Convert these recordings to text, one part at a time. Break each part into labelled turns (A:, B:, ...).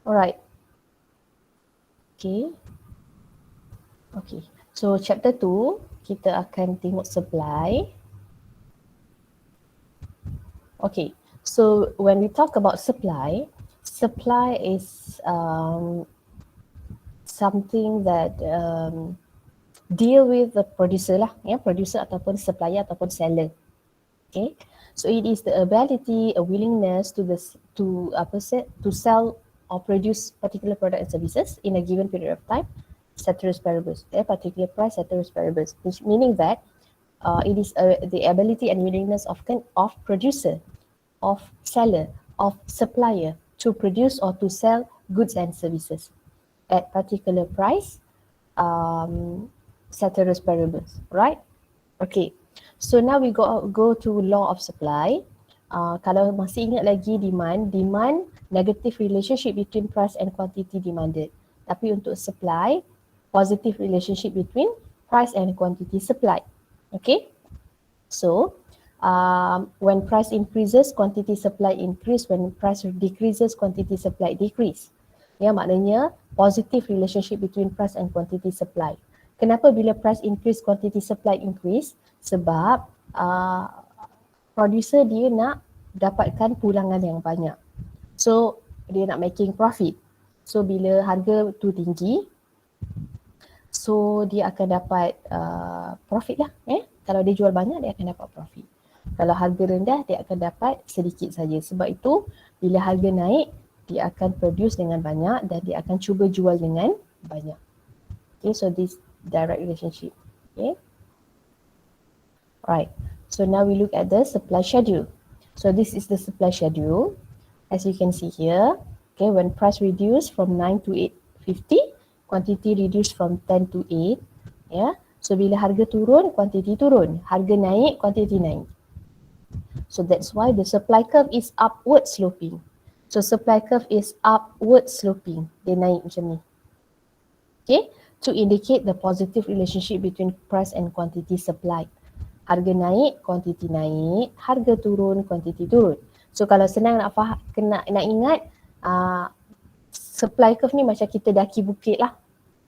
A: Alright. Okay. Okay. So chapter 2 kita akan tengok supply. Okay. So when we talk about supply, supply is something that deal with the producer lah, ya, producer ataupun supplier ataupun seller. Okay, so it is the ability, a willingness to sell or produce particular product and services in a given period of time, ceteris paribus, a particular price, ceteris paribus, which meaning that it is the ability and willingness of producer, of seller, of supplier to produce or to sell goods and services at particular price, ceteris paribus, right? Okay, so now we go to law of supply. Kalau masih ingat lagi demand negative relationship between price and quantity demanded. Tapi untuk supply, positive relationship between price and quantity supplied. Okay, so when price increases, quantity supply increase. When price decreases, quantity supply decrease. Ya, maknanya positive relationship between price and quantity supply. Kenapa bila price increase, quantity supply increase? Sebab producer dia nak dapatkan pulangan yang banyak. So dia nak making profit. So bila harga tu tinggi, so dia akan dapat profit lah. Kalau dia jual banyak, dia akan dapat profit. Kalau harga rendah, dia akan dapat sedikit saja. Sebab itu bila harga naik, dia akan produce dengan banyak dan dia akan cuba jual dengan banyak. Okay, so this direct relationship. Okay. Right. So now we look at the supply schedule. So this is the supply schedule. As you can see here, okay, when price reduced from 9 to 8.50, quantity reduced from 10 to 8. Yeah. So bila harga turun, quantity turun. Harga naik, quantity naik. So that's why the supply curve is upward sloping. So supply curve is upward sloping. Dia naik macam ni. Okay, to indicate the positive relationship between price and quantity supplied. Harga naik, quantity naik. Harga turun, quantity turun. So kalau senang nak nak ingat, supply curve ni macam kita daki bukit lah.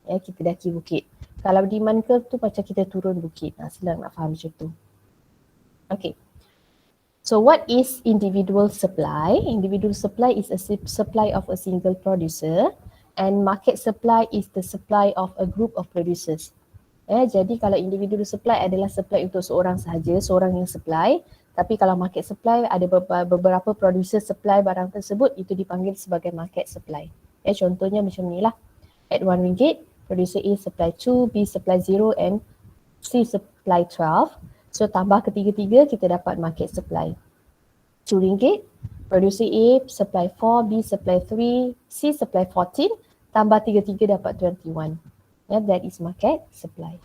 A: Ya, kita daki bukit. Kalau demand curve tu macam kita turun bukit. Senang nak faham macam tu. Okay. So what is individual supply? Individual supply is a supply of a single producer, and market supply is the supply of a group of producers. Jadi kalau individual supply adalah supply untuk seorang sahaja, seorang yang supply. Tapi kalau market supply ada beberapa producer supply barang tersebut, itu dipanggil sebagai market supply. Contohnya macam ni lah. At RM1, producer A supply 2, B supply 0 and C supply 12. So tambah ketiga-tiga kita dapat market supply. RM2, producer A supply 4, B supply 3, C supply 14, tambah tiga-tiga dapat 21. That is market supply.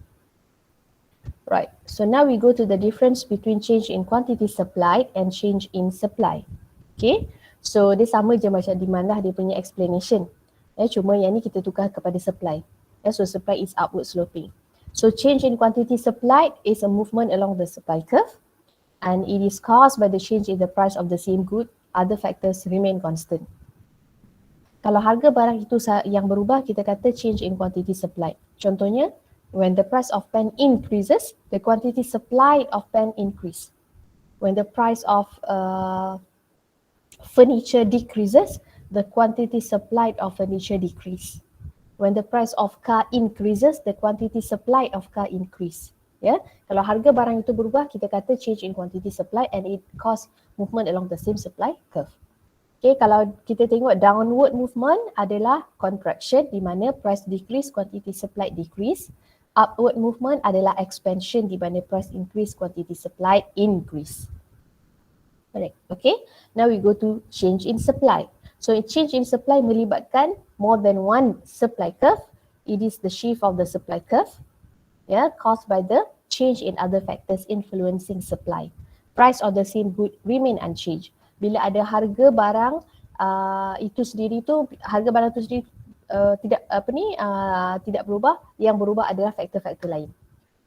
A: Right, so now we go to the difference between change in quantity supplied and change in supply. Okay, so dia sama je macam demand lah dia punya explanation. Cuma yang ni kita tukar kepada supply. So supply is upward sloping. So change in quantity supplied is a movement along the supply curve, and it is caused by the change in the price of the same good. Other factors remain constant. Kalau harga barang itu yang berubah, kita kata change in quantity supplied. Contohnya, when the price of pen increases, the quantity supplied of pen increase. When the price of furniture decreases, the quantity supplied of furniture decrease. When the price of car increases, the quantity supplied of car increase. Kalau harga barang itu berubah, kita kata change in quantity supply, and it cause movement along the same supply curve. Okay, kalau kita tengok downward movement adalah contraction di mana price decrease, quantity supplied decrease. Upward movement adalah expansion di mana price increase, quantity supplied increase. Correct. Okay, now we go to change in supply. So change in supply melibatkan more than one supply curve. It is the shift of the supply curve, caused by the change in other factors influencing supply. Price of the same good remain unchanged. Bila ada harga barang itu sendiri tu, harga barang itu sendiri tidak berubah, yang berubah adalah faktor-faktor lain.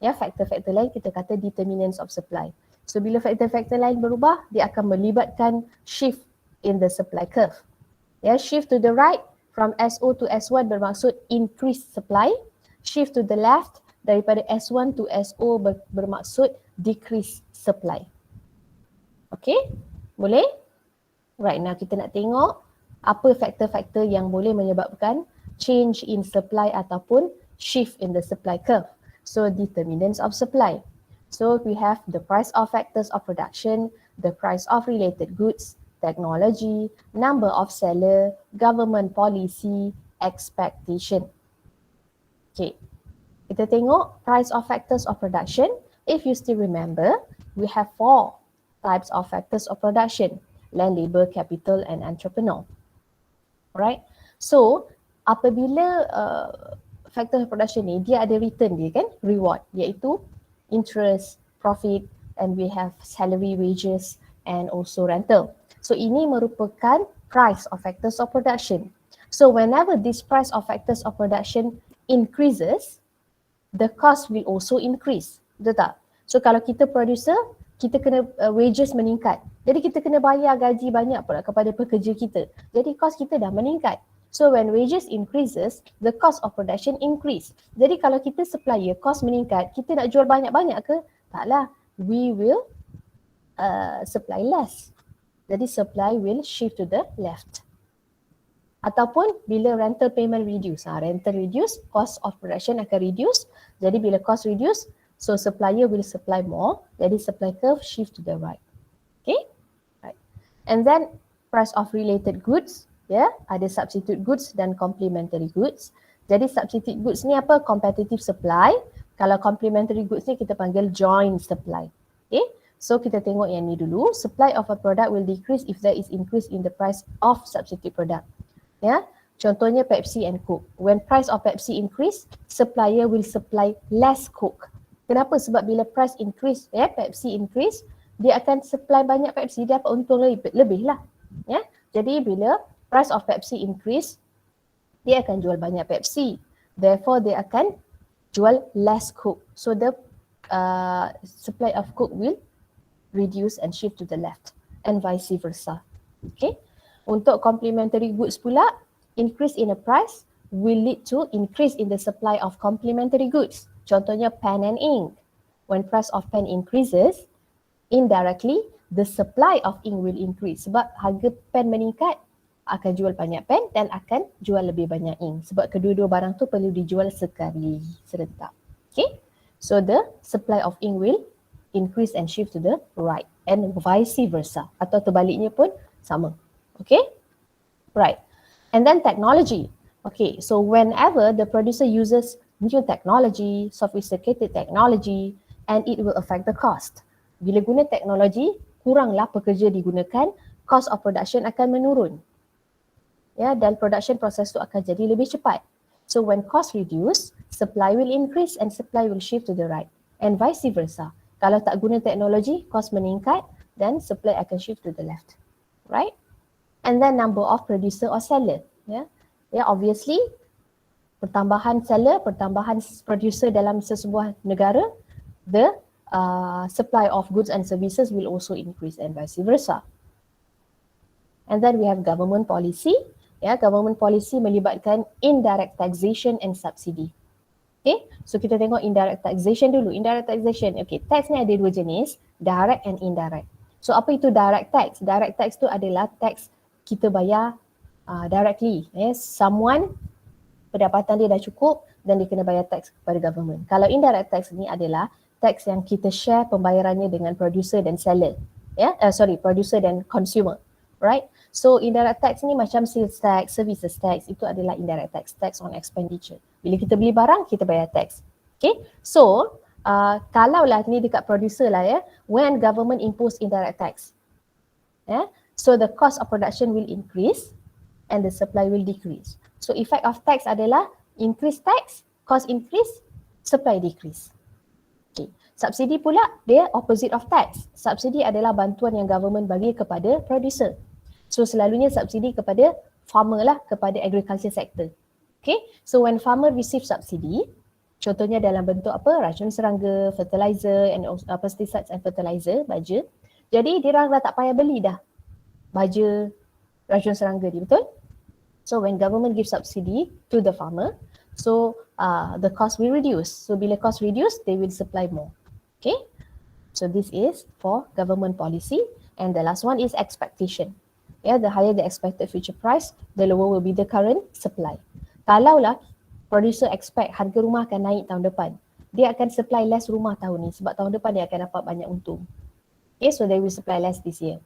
A: Faktor-faktor lain kita kata determinants of supply. So bila faktor-faktor lain berubah, dia akan melibatkan shift in the supply curve. Shift to the right, From SO to S1 bermaksud increase supply. Shift to the left daripada S1 to SO bermaksud decrease supply. Okay, boleh? Right, now kita nak tengok apa faktor-faktor yang boleh menyebabkan change in supply ataupun shift in the supply curve. So determinants of supply. So we have the price of factors of production, the price of related goods, technology, number of seller, government policy, expectation. Okay, kita tengok price of factors of production. If you still remember, we have 4 types of factors of production: land, labor, capital and entrepreneur. Alright, so apabila factor of production ni dia ada return dia kan, reward, iaitu interest, profit, and we have salary, wages and also rental. So ini merupakan price of factors of production. So whenever this price of factors of production increases, the cost will also increase. Betul tak? So kalau kita producer, kita kena wages meningkat. Jadi kita kena bayar gaji banyak pula kepada pekerja kita. Jadi cost kita dah meningkat. So when wages increases, the cost of production increase. Jadi kalau kita supplier cost meningkat, kita nak jual banyak-banyak ke? Taklah. We will supply less. Jadi supply will shift to the left. Ataupun bila rental payment reduce. Rental reduce, cost of production akan reduce. Jadi bila cost reduce, so supplier will supply more. Jadi supply curve shift to the right. Okay? Right. And then price of related goods. Ada substitute goods dan complementary goods. Jadi substitute goods ni apa? Competitive supply. Kalau complementary goods ni kita panggil joint supply. Okay? So kita tengok yang ni dulu. Supply of a product will decrease if there is increase in the price of substitute product. Contohnya Pepsi and Coke. When price of Pepsi increase, supplier will supply less Coke. Kenapa? Sebab bila price increase, Pepsi increase, dia akan supply banyak Pepsi, dia dapat untung lebih lah. Jadi bila price of Pepsi increase, dia akan jual banyak Pepsi. Therefore, dia akan jual less Coke. So the supply of Coke will reduce and shift to the left and vice versa. Okay. Untuk complementary goods pula, increase in the price will lead to increase in the supply of complementary goods. Contohnya pen and ink. When price of pen increases, indirectly the supply of ink will increase. Sebab harga pen meningkat, akan jual banyak pen dan akan jual lebih banyak ink. Sebab kedua-dua barang tu perlu dijual sekali, serentak. Okay? So the supply of ink will increase and shift to the right and vice versa. Atau terbaliknya pun sama. Okay? Right. And then technology. Okay, so whenever the producer uses new technology, sophisticated technology, and it will affect the cost. Bila guna teknologi, kuranglah pekerja digunakan, cost of production akan menurun. Dan production process tu akan jadi lebih cepat. So when cost reduce, supply will increase and supply will shift to the right. And vice versa. Kalau tak guna teknologi, cost meningkat, then supply akan shift to the left. Right? And then number of producer or seller. Obviously, pertambahan seller, pertambahan producer dalam sesebuah negara, the supply of goods and services will also increase and vice versa. And then we have government policy. Government policy melibatkan indirect taxation and subsidy. Okay, so kita tengok indirect taxation dulu. Indirect taxation, okay, tax ni ada dua jenis, direct and indirect. So apa itu direct tax? Direct tax tu adalah tax kita bayar directly. Someone pendapatan dia dah cukup dan dia kena bayar tax kepada government. Kalau indirect tax ni adalah tax yang kita share pembayarannya dengan producer dan seller. Producer dan consumer. Right? So indirect tax ni macam sales tax, services tax, itu adalah indirect tax, tax on expenditure. Bila kita beli barang, kita bayar tax. Okay? So kalaulah ni dekat producer lah when government impose indirect tax. So the cost of production will increase and the supply will decrease. So effect of tax adalah increase tax, cost increase, supply decrease. Okay. Subsidi pula dia opposite of tax. Subsidi adalah bantuan yang government bagi kepada producer. So selalunya subsidi kepada farmer lah, kepada agriculture sector. Okay. So when farmer receive subsidi, contohnya dalam bentuk apa? Racun serangga, fertilizer and pesticides and fertilizer, baja. Jadi dia orang dah tak payah beli dah baja racun serangga ni, betul? So when government gives subsidy to the farmer, so the cost will reduce. So bila cost reduce, they will supply more. Okay. So this is for government policy. And the last one is expectation. Yeah, the higher the expected future price, the lower will be the current supply. Kalaulah producer expect harga rumah akan naik tahun depan, dia akan supply less rumah tahun ni sebab tahun depan dia akan dapat banyak untung. Okay, so they will supply less this year.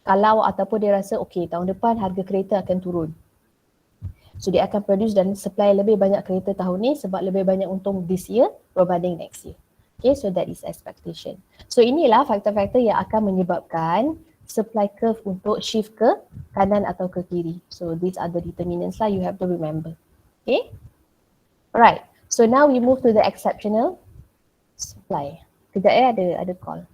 A: Kalau ataupun dia rasa okay, tahun depan harga kereta akan turun, so dia akan produce dan supply lebih banyak kereta tahun ni sebab lebih banyak untung this year berbanding next year. Okay, so that is expectation. So inilah faktor-faktor yang akan menyebabkan supply curve untuk shift ke kanan atau ke kiri. So these are the determinants lah you have to remember. Okay. Alright. So now we move to the exceptional supply. Kejap ada call.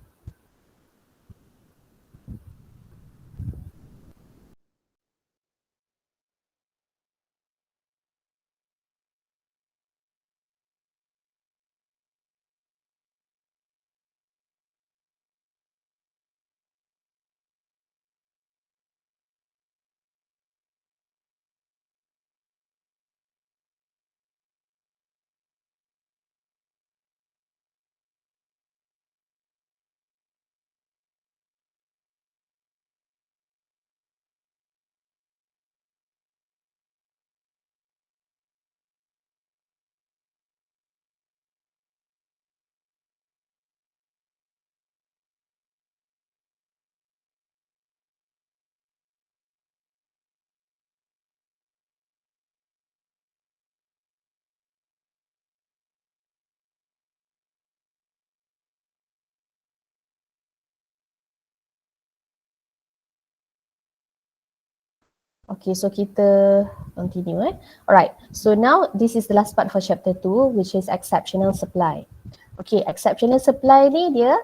A: Okay, so kita continue. Alright, so now this is the last part for chapter 2, which is exceptional supply. Okay, exceptional supply ni dia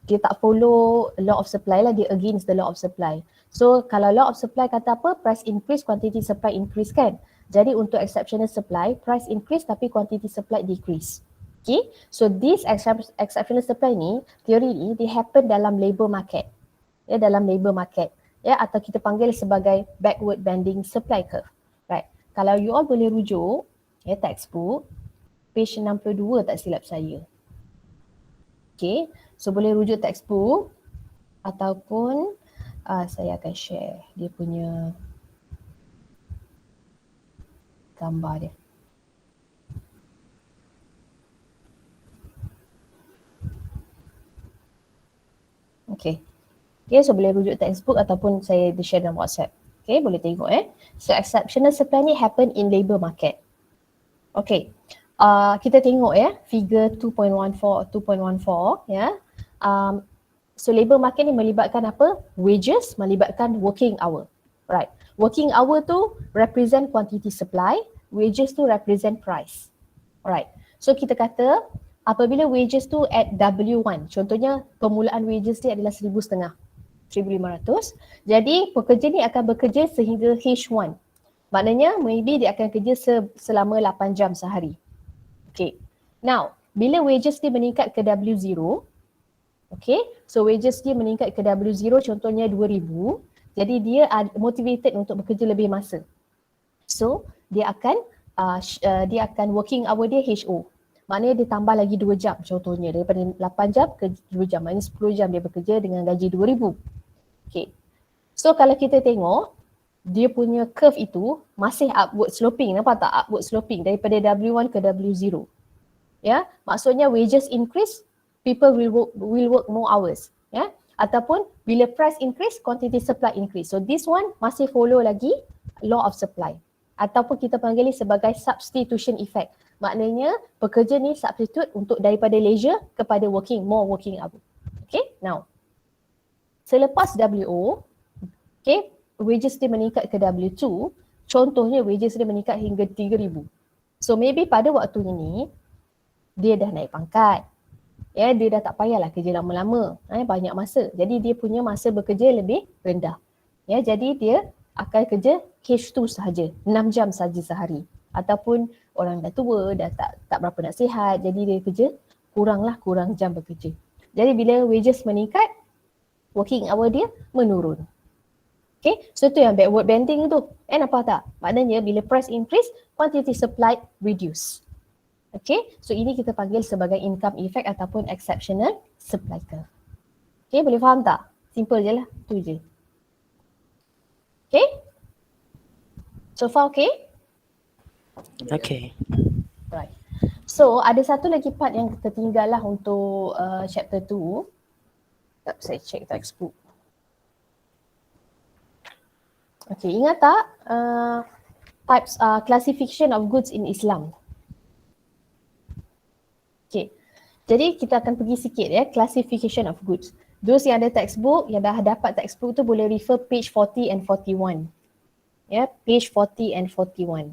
A: tak follow law of supply lah, dia against the law of supply. So kalau law of supply kata apa? Price increase, quantity supply increase kan? Jadi untuk exceptional supply, price increase tapi quantity supply decrease. Okay, so this exceptional supply ni, teori ni, dia happen dalam labour market. Ya, dalam labour market. Ya, atau kita panggil sebagai backward bending supply curve. Right. Kalau you all boleh rujuk ya textbook page 62 tak silap saya. Okay, so boleh rujuk textbook ataupun saya akan share dia punya gambar dia. Okay. Okay, so boleh rujuk textbook ataupun saya share dalam WhatsApp. Okay, boleh tengok So exceptional supply ni happen in labour market. Okay, kita tengok figure 2.14 ya. So labour market ni melibatkan apa? Wages, melibatkan working hour. Right. Working hour tu represent quantity supply, wages tu represent price. Alright. So kita kata apabila wages tu at W1, contohnya permulaan wages dia adalah 1,500. 1,500. Jadi pekerja ni akan bekerja sehingga H1. Maknanya maybe dia akan kerja selama 8 jam sehari. Okay. Now, bila wages dia meningkat ke W0, okay, so wages dia meningkat ke W0 contohnya 2,000, jadi dia motivated untuk bekerja lebih masa. So, dia akan working hour dia HO. Maknanya dia tambah lagi 2 jam contohnya, daripada 8 jam ke 2 jam, maknanya 10 jam dia bekerja dengan gaji 2,000. Okay. So kalau kita tengok, dia punya curve itu masih upward sloping. Nampak tak? Upward sloping daripada W1 ke W0. Ya, maksudnya wages increase, people will work more hours. Ya, ataupun bila price increase, quantity supply increase. So this one masih follow lagi law of supply. Ataupun kita panggil sebagai substitution effect. Maknanya pekerja ni substitute untuk daripada leisure kepada more working hour. Okay, now selepas WO, okay, wages dia meningkat ke W2, contohnya wages dia meningkat hingga 3,000. So maybe pada waktu ini, dia dah naik pangkat. Ya, dia dah tak payahlah kerja lama-lama, banyak masa. Jadi dia punya masa bekerja lebih rendah. Ya, jadi dia akan kerja H2 sahaja, 6 jam sahaja sehari. Ataupun orang dah tua, dah tak berapa nak sihat, jadi dia kerja kurang jam bekerja. Jadi bila wages meningkat, working hour dia menurun. Okay, so tu yang backward bending tu. Nampak tak? Maknanya bila price increase, quantity supplied reduce. Okay, so ini kita panggil sebagai income effect ataupun exceptional supply curve. Okay, boleh faham tak? Simple je lah, tu je. Okay? So far okay?
B: Okay.
A: Right. So ada satu lagi part yang tertinggal lah untuk chapter 2. Sekejap saya check textbook. Okay, ingat tak types classification of goods in Islam? Okay, jadi kita akan pergi sikit ya, classification of goods. Those yang ada textbook, yang dah dapat textbook tu boleh refer page 40 and 41. Ya, page 40 and 41.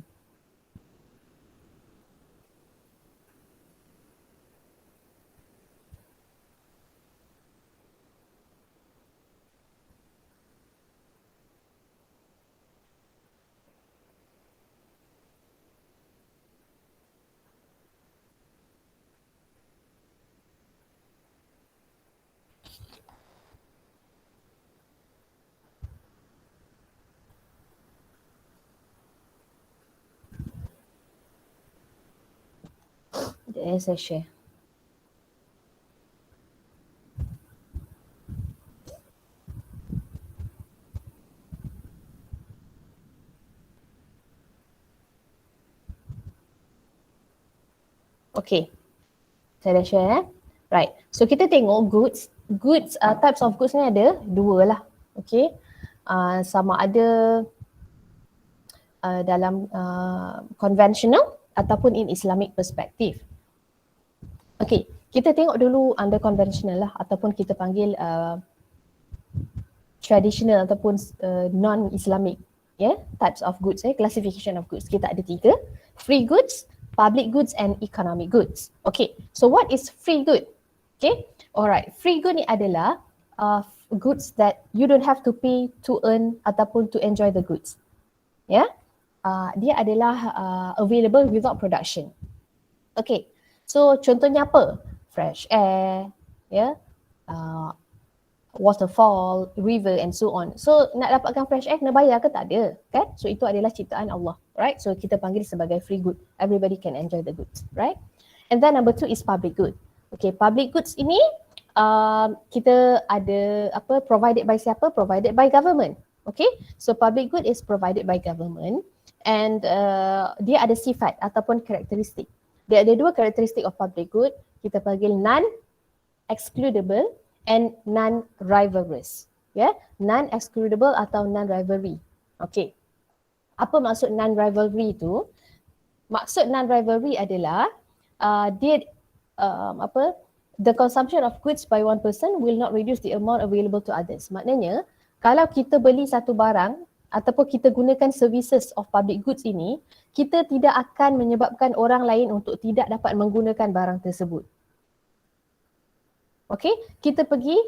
A: Saya share. Okay, saya dah share. Right, so kita tengok goods. Goods, types of goods ni ada dua lah. Okay, sama ada dalam conventional ataupun in Islamic perspective. Okay, kita tengok dulu under conventional lah ataupun kita panggil traditional ataupun non-Islamic types of goods, classification of goods. Kita ada 3, free goods, public goods and economic goods. Okay, so what is free good? Okay, alright, free good ni adalah goods that you don't have to pay to earn ataupun to enjoy the goods. Ya, dia adalah available without production. Okay, so contohnya apa? Fresh air, waterfall, river and so on. So nak dapatkan fresh air kena bayar ke? Tak ada, kan? So itu adalah ciptaan Allah, right? So kita panggil sebagai free good. Everybody can enjoy the goods, right? And then number 2 is public good. Okay, public goods ini kita ada provided by siapa? Provided by government. Okay, so public good is provided by government and dia ada sifat ataupun karakteristik. Dia ada 2 karakteristik of public good. Kita panggil non-excludable and non-rivalrous. Non-excludable atau non-rivalry. Okay, apa maksud non-rivalry tu? Maksud non-rivalry adalah dia the consumption of goods by one person will not reduce the amount available to others. Maknanya kalau kita beli satu barang ataupun kita gunakan services of public goods ini, kita tidak akan menyebabkan orang lain untuk tidak dapat menggunakan barang tersebut. Okay, kita pergi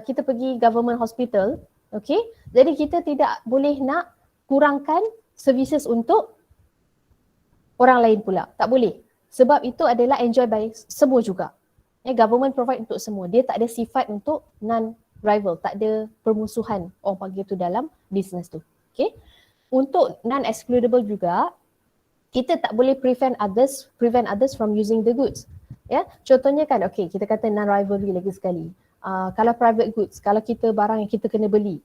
A: kita pergi government hospital, okay, jadi kita tidak boleh nak kurangkan services untuk orang lain pula, tak boleh. Sebab itu adalah enjoy by semua juga. Government provide untuk semua. Dia tak ada sifat untuk non-rival, tak ada permusuhan orang panggil tu dalam business tu. Okay. Untuk non-excludable juga, kita tak boleh prevent others from using the goods. Contohnya kan, okay, kita kata non-rivalry lagi sekali. Kalau private goods, kalau kita barang yang kita kena beli,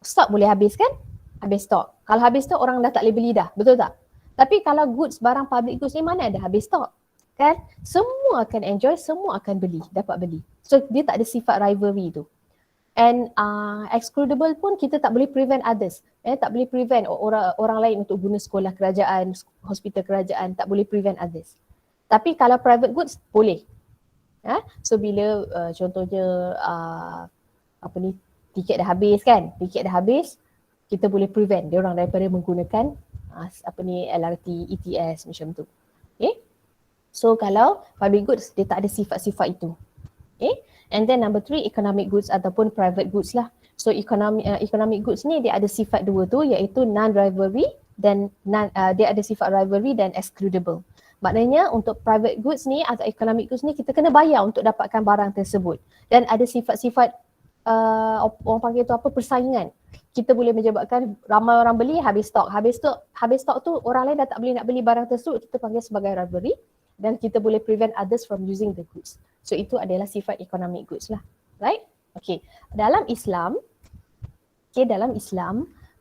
A: stok boleh habis kan? Habis stok. Kalau habis stok orang dah tak boleh beli dah, betul tak? Tapi kalau goods, barang public goods ni mana ada habis stok? Kan? Semua akan enjoy, semua akan beli, dapat beli. So dia tak ada sifat rivalry tu. And excludable pun kita tak boleh prevent others. Tak boleh prevent orang lain untuk guna sekolah kerajaan, hospital kerajaan, tak boleh prevent others. Tapi kalau private goods boleh. So bila contohnya tiket dah habis kan? Tiket dah habis, kita boleh prevent dia orang daripada menggunakan LRT, ETS macam tu. Okay? So kalau public goods dia tak ada sifat-sifat itu. Okay? And then number 3, economic goods ataupun private goods lah. So economic goods ni dia ada sifat 2 tu, iaitu non-rivalry dan dia ada sifat rivalry dan excludable. Maknanya untuk private goods ni atau economic goods ni kita kena bayar untuk dapatkan barang tersebut. Dan ada sifat-sifat orang panggil tu persaingan. kita boleh menyebabkan ramai orang beli, habis stok. Habis stok tu orang lain dah tak boleh nak beli barang tersebut, kita panggil sebagai rivalry dan kita boleh prevent others from using the goods. So itu adalah sifat economic goods lah. Right? Okay. Dalam Islam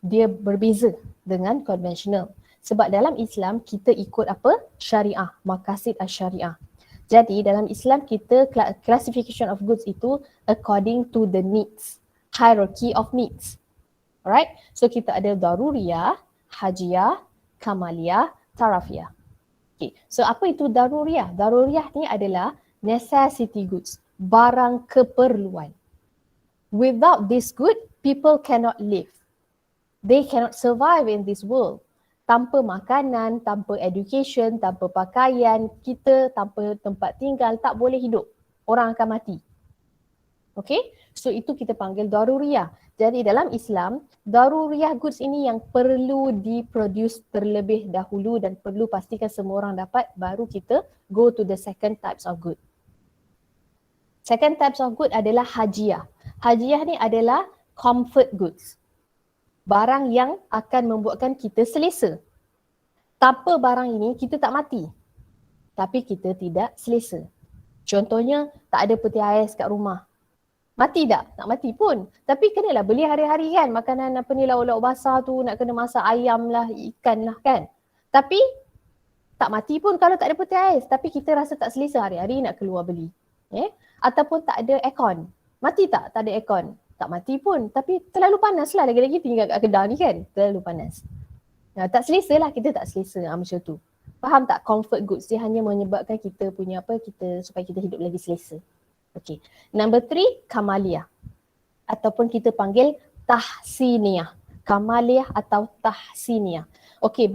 A: dia berbeza dengan konvensional. Sebab dalam Islam kita ikut apa? Syariah, maqasid asy-syariah. Jadi dalam Islam kita classification of goods itu according to the needs, hierarchy of needs. Alright? So kita ada daruriyah, hajiyah, kamaliyah, tarafiyah. Okay. So apa itu daruriyah? Daruriyah ni adalah necessity goods, barang keperluan. Without this good, people cannot live. They cannot survive in this world. Tanpa makanan, tanpa education, tanpa pakaian, kita tanpa tempat tinggal tak boleh hidup. Orang akan mati. Okay? So itu kita panggil daruriyah. Jadi dalam Islam, daruriyah goods ini yang perlu diproduce terlebih dahulu dan perlu pastikan semua orang dapat, baru kita go to the second types of good. Second types of good adalah hajiyah. Hajiyah ni adalah comfort goods. Barang yang akan membuatkan kita selesa. Tanpa barang ini kita tak mati. Tapi kita tidak selesa. Contohnya tak ada peti ais kat rumah. Mati tak? Tak mati pun. Tapi kenalah beli hari-hari kan. Makanan apa ni lauk-lauk basah tu nak kena masak ayam lah, ikan lah kan. Tapi tak mati pun kalau tak ada peti ais. Tapi kita rasa tak selesa hari-hari nak keluar beli. Ataupun tak ada aircon. Mati tak? Tak ada aircon. Tak mati pun, tapi terlalu panas lah lagi-lagi tinggal kat Kedah ni kan, terlalu panas. Tak selesa lah, kita tak selesa macam tu. Faham tak? Comfort goods dia hanya menyebabkan kita punya supaya kita hidup lagi selesa. Okay. Number 3, kamaliyah. Ataupun kita panggil tahsiniyah. Kamaliyah atau tahsiniyah. Okay,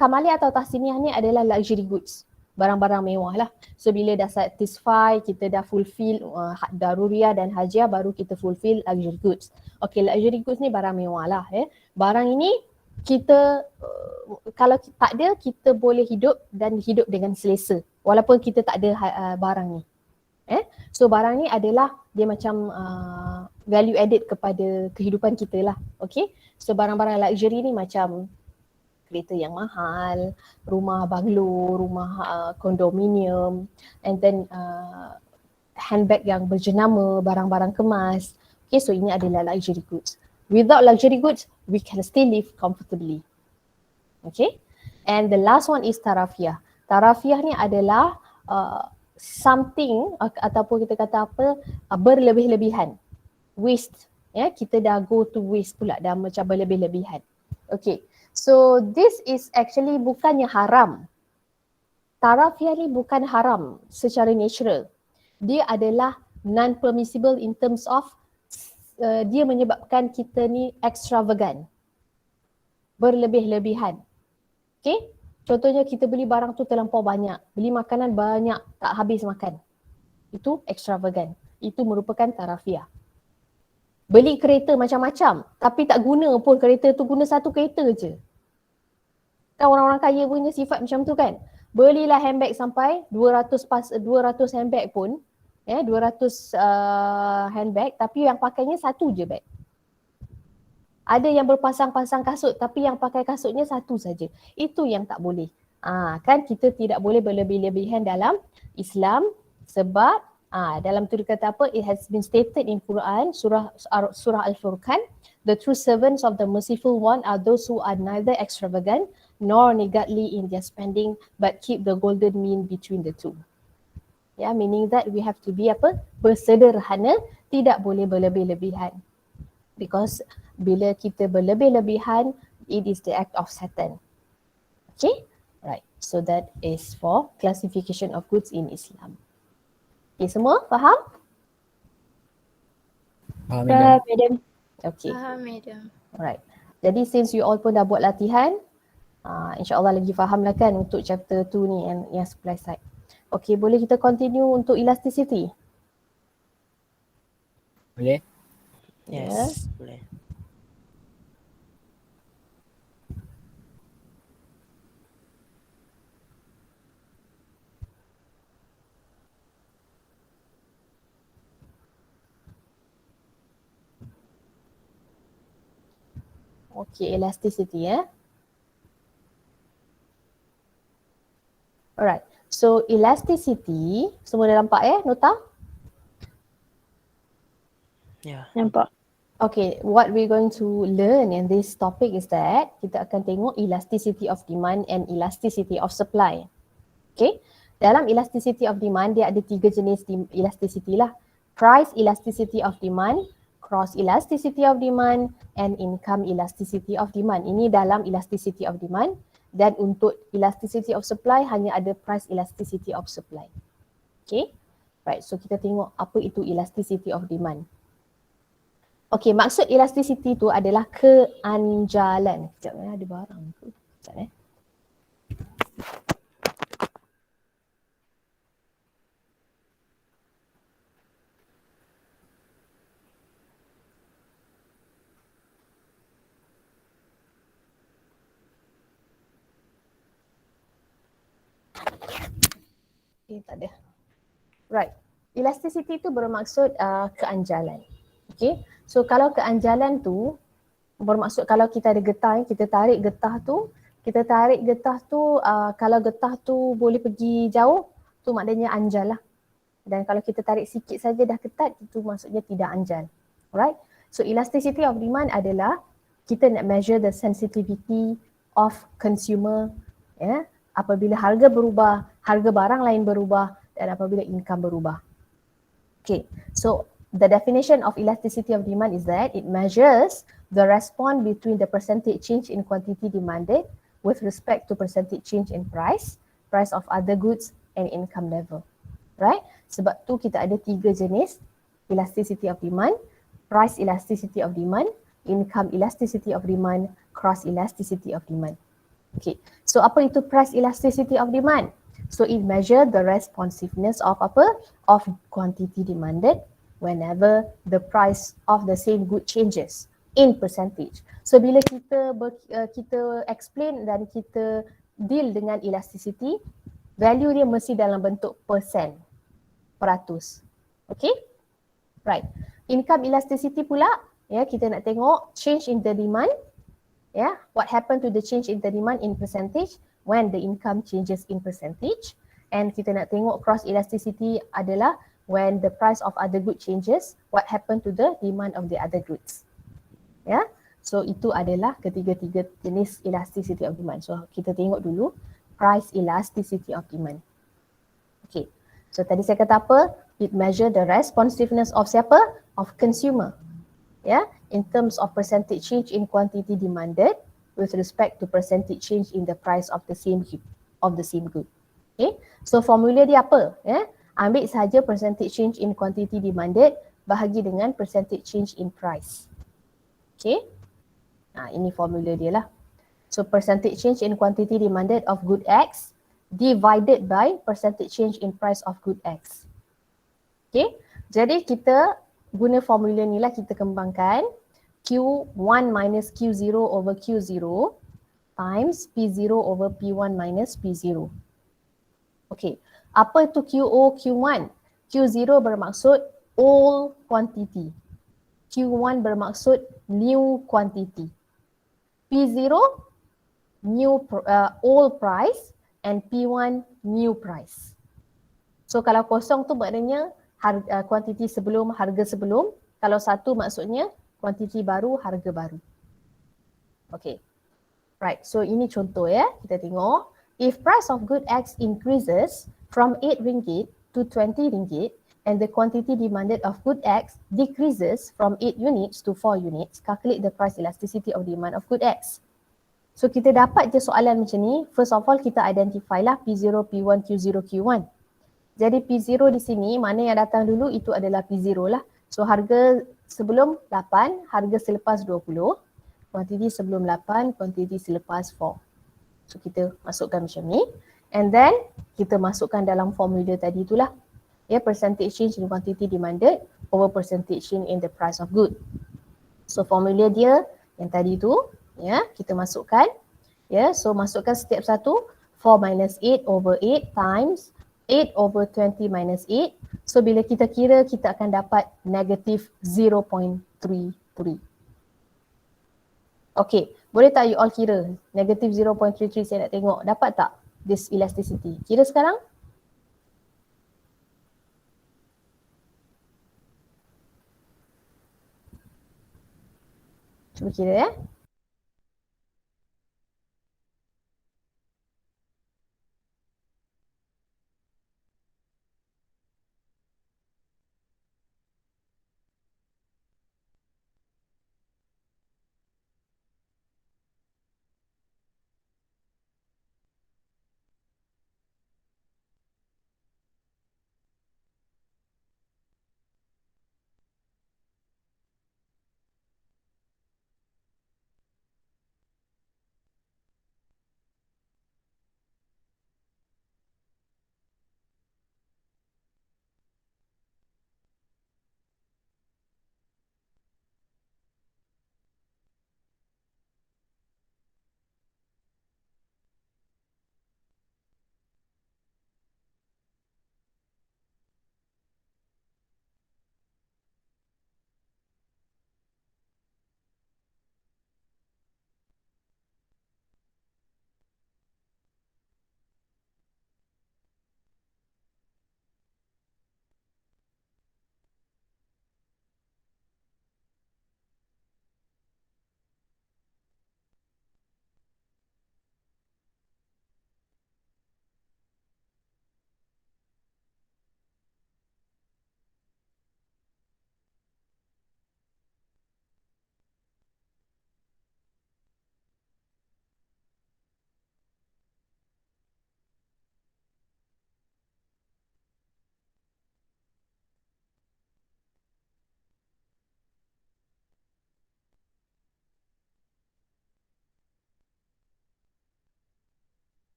A: kamaliyah atau tahsiniyah ni adalah luxury goods. Barang-barang mewah lah. So bila dah satisfy, kita dah fulfill daruriyah dan hajiyah, baru kita fulfill luxury goods. Okay, luxury goods ni barang mewah lah. Barang ini kita kalau tak ada, kita boleh hidup dan hidup dengan selesa. Walaupun kita tak ada barang ni. So barang ni adalah dia macam value added kepada kehidupan kita lah. Okay, so barang-barang luxury ni macam kereta yang mahal, rumah banglo, rumah kondominium, and then handbag yang berjenama, barang-barang kemas. Okay, so ini adalah luxury goods. Without luxury goods, we can still live comfortably. Okay, and the last one is tarafiyah. Tarafiyah ni adalah something ataupun kita kata apa, berlebih-lebihan. Waste. Kita dah go to waste pula, dah macam berlebih-lebihan. Okay. So this is actually bukannya haram. Tarafiyah ni bukan haram secara natural. Dia adalah non-permissible in terms of dia menyebabkan kita ni extravagant. Berlebih-lebihan. Okay? Contohnya kita beli barang tu terlampau banyak. Beli makanan banyak, tak habis makan. Itu extravagant. Itu merupakan tarafiyah. Beli kereta macam-macam tapi tak guna pun kereta tu, guna satu kereta je. Kan orang-orang kaya punya sifat macam tu kan. Belilah handbag sampai 200 handbag pun, 200 handbag tapi yang pakainya satu je bag. Ada yang berpasang-pasang kasut tapi yang pakai kasutnya satu saja. Itu yang tak boleh. Kan kita tidak boleh berlebih-lebihan dalam Islam sebab dalam tu dia kata apa? It has been stated in Quran, surah Al-Furqan, the true servants of the merciful one are those who are neither extravagant nor niggardly in their spending but keep the golden mean between the two. Meaning that we have to be bersederhana, tidak boleh berlebih-lebihan. Because bila kita berlebih-lebihan, it is the act of Satan. Okay? Right. So that is for classification of goods in Islam. Okay, semua faham?
B: Faham,
C: Madam.
A: Okay.
C: Faham, Madam.
A: Alright. Jadi since you all pun dah buat latihan, insyaAllah lagi faham lah kan untuk chapter 2 ni yang supply side. Okay, boleh kita continue untuk elasticity?
B: Boleh?
A: Yes.
B: Boleh.
A: Okay, elasticity ya. Alright, so elasticity, semua dah nampak nota?
B: Yeah.
C: Nampak.
A: Okay, what we're going to learn in this topic is that kita akan tengok elasticity of demand and elasticity of supply. Okay, dalam elasticity of demand dia ada 3 jenis elasticity lah. Price elasticity of demand, cross elasticity of demand, and income elasticity of demand. Ini dalam elasticity of demand, dan untuk elasticity of supply hanya ada price elasticity of supply. Okay, right, so kita tengok apa itu elasticity of demand. Okay, maksud elasticity tu adalah keanjalan. Sekejap ada barang ke? Sekejap Okay, tak ada. Right. Elasticity tu bermaksud keanjalan. Okay. So kalau keanjalan tu bermaksud kalau kita ada getah, kita tarik getah tu, kalau getah tu boleh pergi jauh, tu maknanya anjal lah. Dan kalau kita tarik sikit saja dah ketat, itu maksudnya tidak anjal. Alright. So elasticity of demand adalah kita nak measure the sensitivity of consumer, apabila harga berubah, harga barang lain berubah, dan apabila income berubah. Okay, so the definition of elasticity of demand is that it measures the response between the percentage change in quantity demanded with respect to percentage change in price of other goods, and income level. Right? Sebab tu kita ada 3 jenis elasticity of demand, price elasticity of demand, income elasticity of demand, cross elasticity of demand. Okay, so apa itu price elasticity of demand? So it measure the responsiveness of of quantity demanded whenever the price of the same good changes in percentage. So bila kita explain dan kita deal dengan elasticity, value dia mesti dalam bentuk persen, peratus. Okay? Right. Income elasticity pula, kita nak tengok change in the demand. What happened to the change in the demand in percentage when the income changes in percentage. And kita nak tengok cross elasticity adalah when the price of other good changes, what happened to the demand of the other goods. So itu adalah ketiga-tiga jenis elasticity of demand. So kita tengok dulu price elasticity of demand. Okay, so tadi saya kata apa? It measure the responsiveness of siapa? Of consumer. In terms of percentage change in quantity demanded with respect to percentage change in the price of the same good. Okay, so formula dia apa? Ambil saja percentage change in quantity demanded bahagi dengan percentage change in price. Okay, ini formula dia lah. So percentage change in quantity demanded of good X divided by percentage change in price of good X. Okay, jadi kita guna formula ni lah kita kembangkan Q1 minus Q0 over Q0 times P0 over P1 minus P0. Okay, apa itu QO, Q1? Q0 bermaksud all quantity. Q1 bermaksud new quantity. P0 all price and P1 new price. So kalau kosong tu maknanya kuantiti sebelum, harga sebelum. Kalau satu maksudnya kuantiti baru, harga baru. Okay. Right, so ini contoh kita tengok. If price of good X increases from 8 ringgit to 20 ringgit and the quantity demanded of good X decreases from 8 units to 4 units, calculate the price elasticity of demand of good X. So kita dapat je soalan macam ni, first of all kita identify lah P0, P1, Q0, Q1. Jadi P0 di sini, mana yang datang dulu itu adalah P0 lah. So harga sebelum 8, harga selepas 20, kuantiti sebelum 8, kuantiti selepas 4. So kita masukkan macam ni. And then kita masukkan dalam formula tadi itulah. Percentage change in quantity demanded over percentage change in the price of good. So formula dia yang tadi tu, kita masukkan. So masukkan setiap satu. 4 minus 8 over 8 times 8 over 20 minus 8. So bila kita kira, kita akan dapat negative 0.33. Okay, boleh tak you all kira? Negative 0.33 saya nak tengok. Dapat tak this elasticity? Kira sekarang? Cuba kira ya.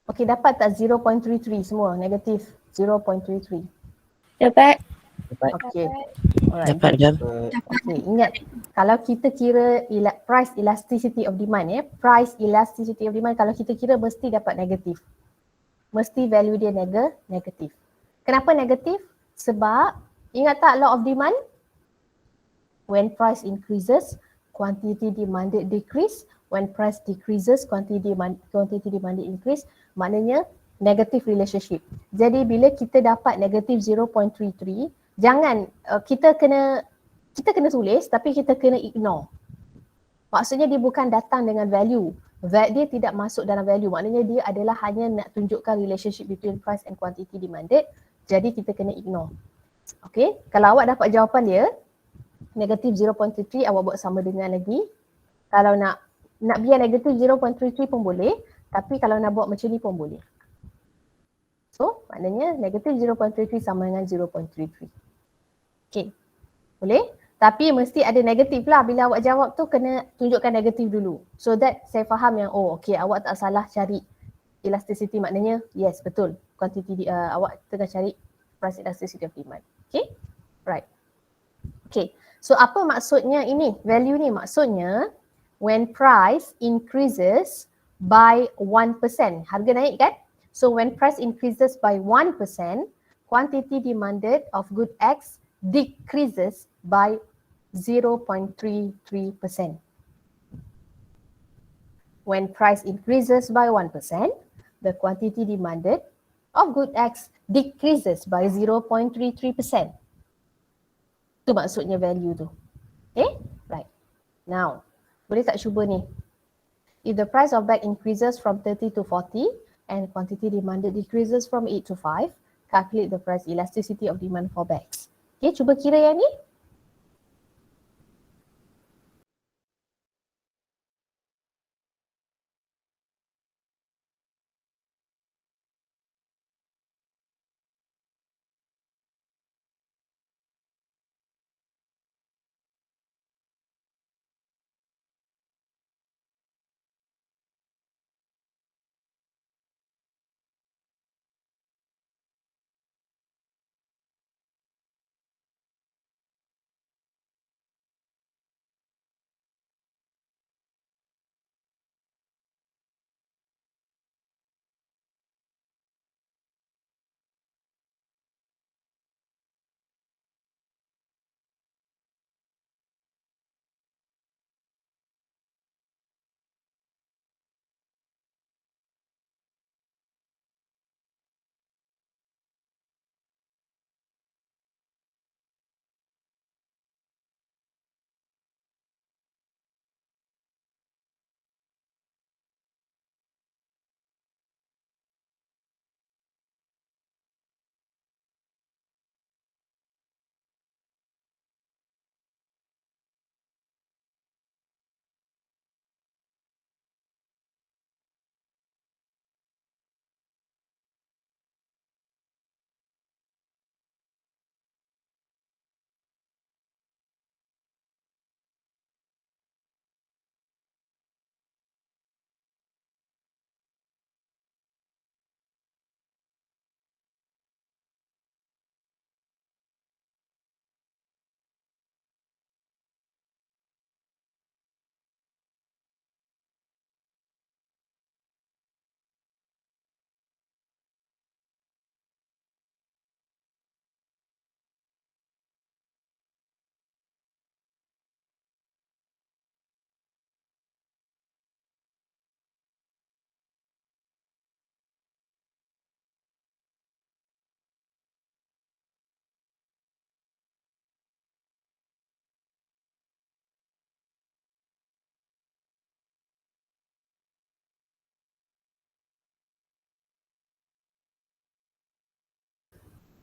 A: Okay, dapat tak 0.33 semua? Negatif 0.33.
C: Dapat.
A: Okay. Alright.
B: Dapat jam.
A: Okay, ingat kalau kita kira price elasticity of demand price elasticity of demand kalau kita kira mesti dapat negatif. Mesti value dia negatif. Kenapa negatif? Sebab ingat tak law of demand? When price increases, quantity demanded decrease. When price decreases, quantity demanded increase. Maknanya negative relationship. Jadi bila kita dapat negative 0.33, jangan kita kena tulis tapi kita kena ignore. Maksudnya dia bukan datang dengan value. Dia tidak masuk dalam value. Maknanya dia adalah hanya nak tunjukkan relationship between price and quantity demanded. Jadi kita kena ignore. Okay, kalau awak dapat jawapan dia negatif 0.33, awak buat sama dengan lagi. Kalau nak biar negatif 0.33 pun boleh, tapi kalau nak buat macam ni pun boleh. So, maknanya negatif 0.33 sama dengan 0.33. Okay, boleh? Tapi mesti ada negatif lah. Bila awak jawab tu kena tunjukkan negatif dulu. So that saya faham yang okay, awak tak salah cari elasticity, maknanya yes, betul. Quantity awak tengah cari price elasticity of demand. Okay, right. Okay, so apa maksudnya ini? Value ni maksudnya when price increases by 1%. Harga naik kan? So when price increases by 1%, quantity demanded of good X decreases by 0.33%. When price increases by 1%, the quantity demanded of good X decreases by 0.33%. Itu maksudnya value tu. Okay? Right. Now, boleh tak cuba ni? If the price of bag increases from 30 to 40 and quantity demanded decreases from 8 to 5, calculate the price elasticity of demand for bags. Okay, cuba kira yang ni.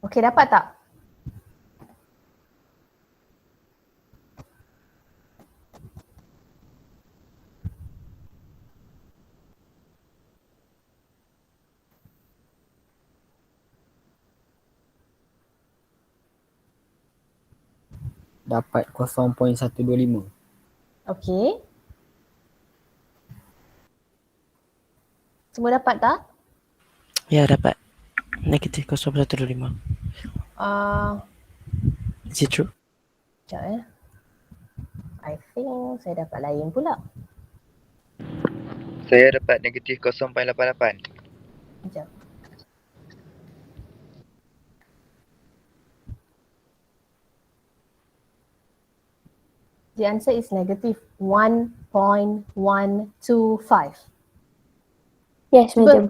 A: Okey, dapat tak?
C: Dapat 0.125.
A: Okey. Semua dapat tak?
B: Ya, dapat. Negatif 0.125. Is it true?
A: Sekejap ya. I think saya dapat lain pula.
D: Saya dapat negatif 0.88.
A: Sekejap. The answer is negative 1.125.
E: Yes, madam.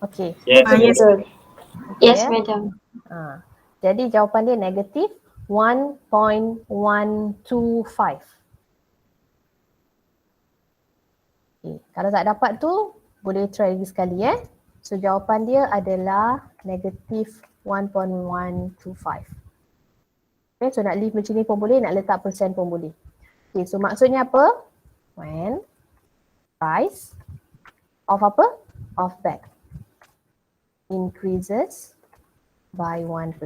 A: Okay.
F: Yes,
E: Yes, yes,
A: ya.
E: madam.
A: Jadi jawapan dia negatif 1.125. Okay. Kalau tak dapat tu, boleh try lagi sekali So jawapan dia adalah negatif 1.125. Okay, so nak leave macam ni pun boleh, nak letak persen pun boleh. Okay, so maksudnya apa? When price of apa? Of bag increases by 1%,